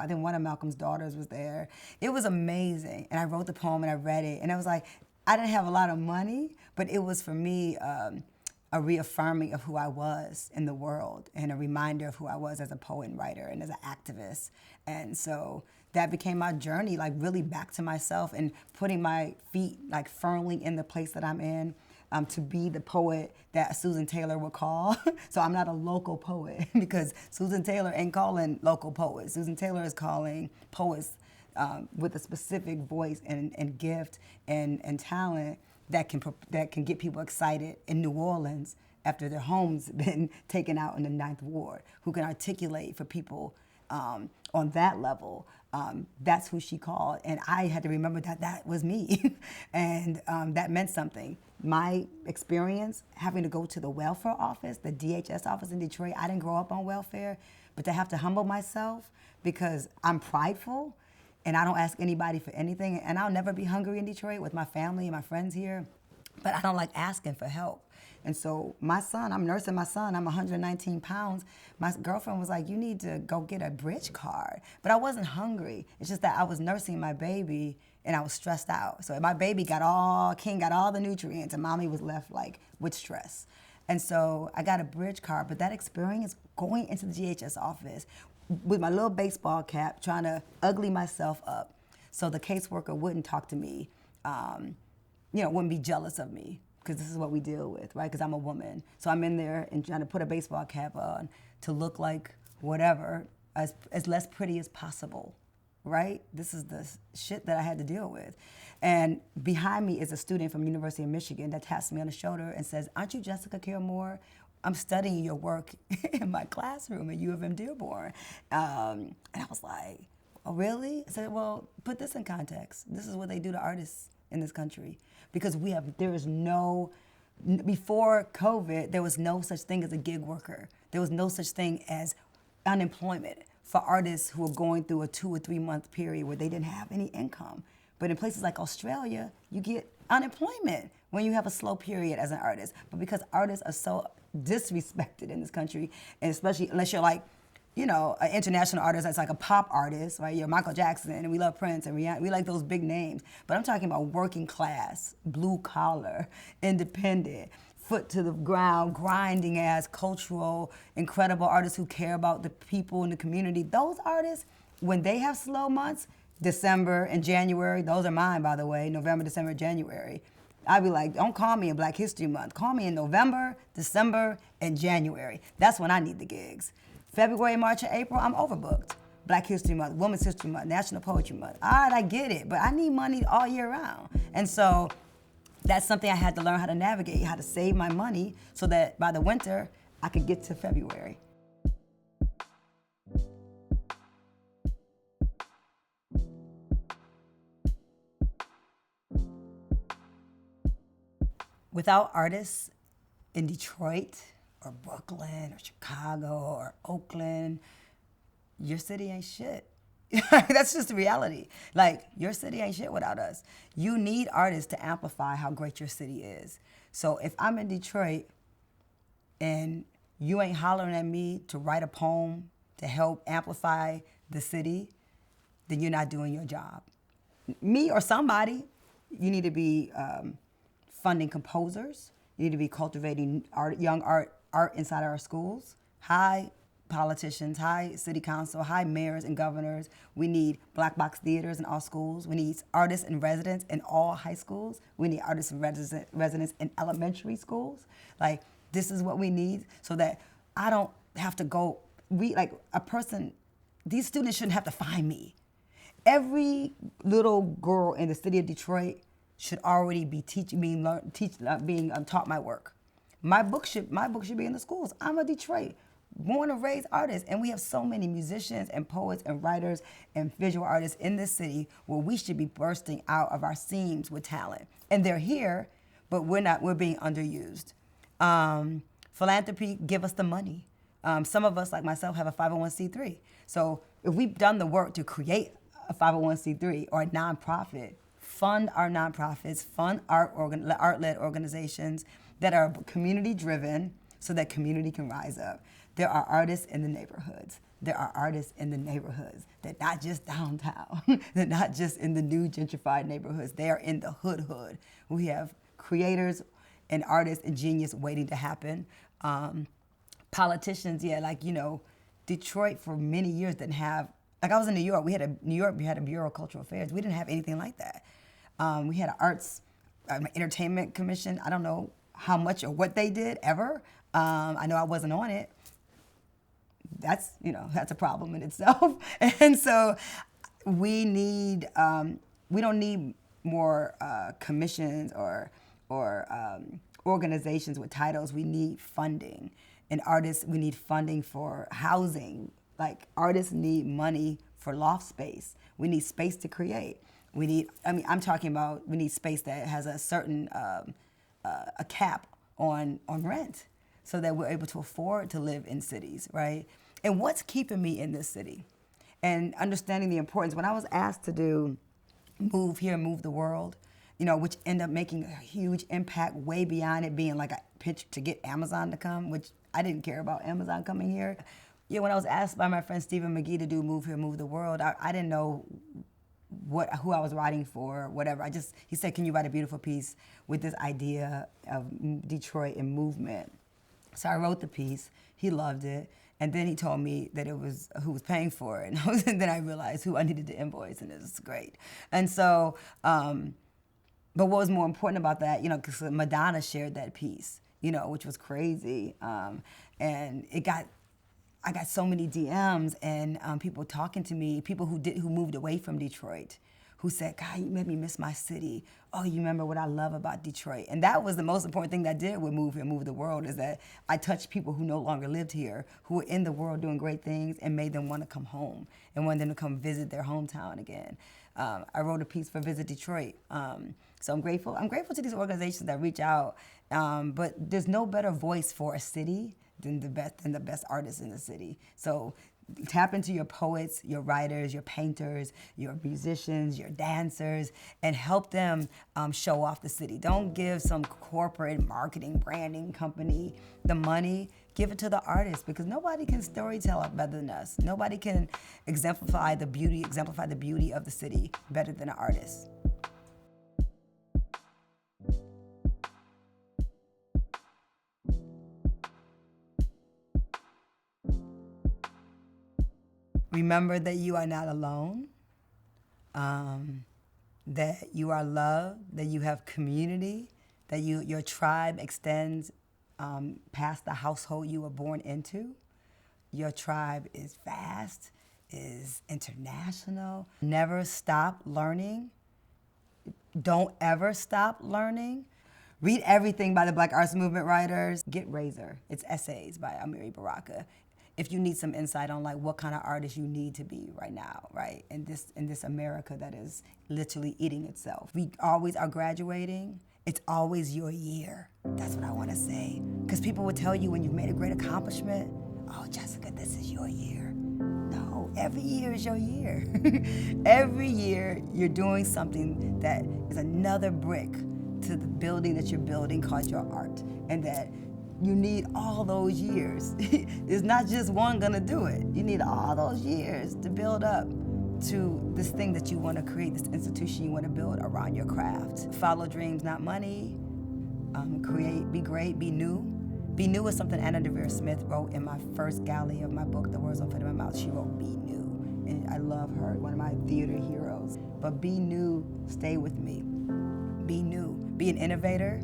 think one of Malcolm's daughters was there. It was amazing. And I wrote the poem and I read it. And I was like, I didn't have a lot of money, but it was for me a reaffirming of who I was in the world and a reminder of who I was as a poet and writer and as an activist. And so that became my journey, like really back to myself and putting my feet like firmly in the place that I'm in. To be the poet that Susan Taylor would call. So I'm not a local poet because Susan Taylor ain't calling local poets. Susan Taylor is calling poets with a specific voice and gift and talent that can get people excited in New Orleans after their homes been taken out in the Ninth Ward, who can articulate for people on that level. That's who she called. And I had to remember that was me. And that meant something. My experience having to go to the welfare office, the DHS office in Detroit, I didn't grow up on welfare, but to have to humble myself because I'm prideful and I don't ask anybody for anything. And I'll never be hungry in Detroit with my family and my friends here, but I don't like asking for help. And so my son, I'm nursing my son, I'm 119 pounds. My girlfriend was like, you need to go get a bridge card. But I wasn't hungry. It's just that I was nursing my baby and I was stressed out. So my baby King got all the nutrients and mommy was left like with stress. And so I got a bridge card, but that experience going into the GHS office with my little baseball cap, trying to ugly myself up so the caseworker wouldn't talk to me, wouldn't be jealous of me, because this is what we deal with, right? Because I'm a woman. So I'm in there and trying to put a baseball cap on to look like whatever, as less pretty as possible, right? This is the shit that I had to deal with. And behind me is a student from University of Michigan that taps me on the shoulder and says, aren't you Jessica Kilmore? I'm studying your work in my classroom at U of M Dearborn. And I was like, oh, really? I said, well, put this in context. This is what they do to artists in this country. Because before COVID, there was no such thing as a gig worker. There was no such thing as unemployment for artists who were going through a 2 or 3 month period where they didn't have any income. But in places like Australia, you get unemployment when you have a slow period as an artist. But because artists are so disrespected in this country, and especially unless you're like, an international artist that's like a pop artist, right? You're Michael Jackson, and we love Prince, and we like those big names. But I'm talking about working class, blue collar, independent, foot to the ground, grinding ass, cultural, incredible artists who care about the people in the community. Those artists, when they have slow months, December and January, those are mine, by the way, November, December, January. I'd be like, don't call me in Black History Month. Call me in November, December, and January. That's when I need the gigs. February, March, and April, I'm overbooked. Black History Month, Women's History Month, National Poetry Month. All right, I get it, but I need money all year round. And so that's something I had to learn how to navigate, how to save my money so that by the winter, I could get to February. Without artists in Detroit or Brooklyn or Chicago or Oakland, your city ain't shit. That's just the reality. Like, your city ain't shit without us. You need artists to amplify how great your city is. So if I'm in Detroit and you ain't hollering at me to write a poem to help amplify the city, then you're not doing your job. Me or somebody, you need to be funding composers. You need to be cultivating young art inside our schools. Hi, politicians, hi, city council, hi, mayors and governors. We need black box theaters in all schools. We need artists in residence in all high schools. We need artists in residence in elementary schools. Like, this is what we need so that I don't have to go, these students shouldn't have to find me. Every little girl in the city of Detroit should already be being taught my work. My book should be in the schools. I'm a Detroit, born and raised artist, and we have so many musicians and poets and writers and visual artists in this city where we should be bursting out of our seams with talent. And they're here, but we're being underused. Philanthropy, give us the money. Some of us, like myself, have a 501c3. So if we've done the work to create a 501c3 or a nonprofit, fund our nonprofits, fund art-led organizations that are community-driven so that community can rise up. There are artists in the neighborhoods. There are artists in the neighborhoods. They're not just downtown. They're not just in the new gentrified neighborhoods. They are in the hood. We have creators and artists and genius waiting to happen. Politicians, Detroit for many years didn't have, like I was in New York, we had a Bureau of Cultural Affairs. We didn't have anything like that. We had an entertainment commission. I don't know how much or what they did ever. I know I wasn't on it. That's a problem in itself. And so we don't need more commissions or organizations with titles. We need funding. And artists, we need funding for housing. Like, artists need money for loft space. We need space to create. We need space that has a certain a cap on rent so that we're able to afford to live in cities, right? And what's keeping me in this city? And understanding the importance. When I was asked to move here, move the world, which ended up making a huge impact way beyond it being like a pitch to get Amazon to come, which I didn't care about Amazon coming here. Yeah, when I was asked by my friend Stephen McGee to do Move Here, Move the World, I didn't know who I was writing for, whatever. He said, can you write a beautiful piece with this idea of Detroit and movement? So I wrote the piece, he loved it, and then he told me that it was who was paying for it. And then I realized who I needed to invoice, and it was great. And so, but what was more important about that, because Madonna shared that piece, which was crazy. And I got so many DMs and people talking to me, people who moved away from Detroit, who said, God, you made me miss my city. Oh, you remember what I love about Detroit. And that was the most important thing that I did with Move Here, Move the World, is that I touched people who no longer lived here, who were in the world doing great things, and made them want to come home and wanted them to come visit their hometown again. I wrote a piece for Visit Detroit. So I'm grateful. I'm grateful to these organizations that reach out. But there's no better voice for a city than the best artists in the city. So tap into your poets, your writers, your painters, your musicians, your dancers, and help them show off the city. Don't give some corporate marketing, branding company the money. Give it to the artists, because nobody can storytell better than us. Nobody can exemplify the beauty of the city better than an artist. Remember that you are not alone, that you are loved, that you have community, that your tribe extends past the household you were born into. Your tribe is vast, is international. Never stop learning. Don't ever stop learning. Read everything by the Black Arts Movement writers. Get Razor. It's essays by Amiri Baraka. If you need some insight on what kind of artist you need to be right now, right? In this America that is literally eating itself. We always are graduating. It's always your year. That's what I want to say. Because people will tell you when you've made a great accomplishment, oh, Jessica, this is your year. No, every year is your year. Every year you're doing something that is another brick to the building that you're building called your art. And that you need all those years. It's not just one gonna do it. You need all those years to build up to this thing that you wanna create, this institution you wanna build around your craft. Follow dreams, not money. Create, be great, be new. Be new is something Anna DeVere Smith wrote in my first galley of my book, The Words Don't Fit in My Mouth. She wrote, be new. And I love her, one of my theater heroes. But be new, stay with me. Be new, be an innovator.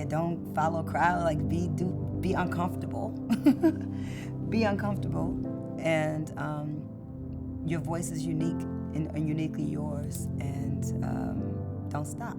Don't follow crowd, be uncomfortable. Be uncomfortable, and your voice is unique and uniquely yours, and don't stop.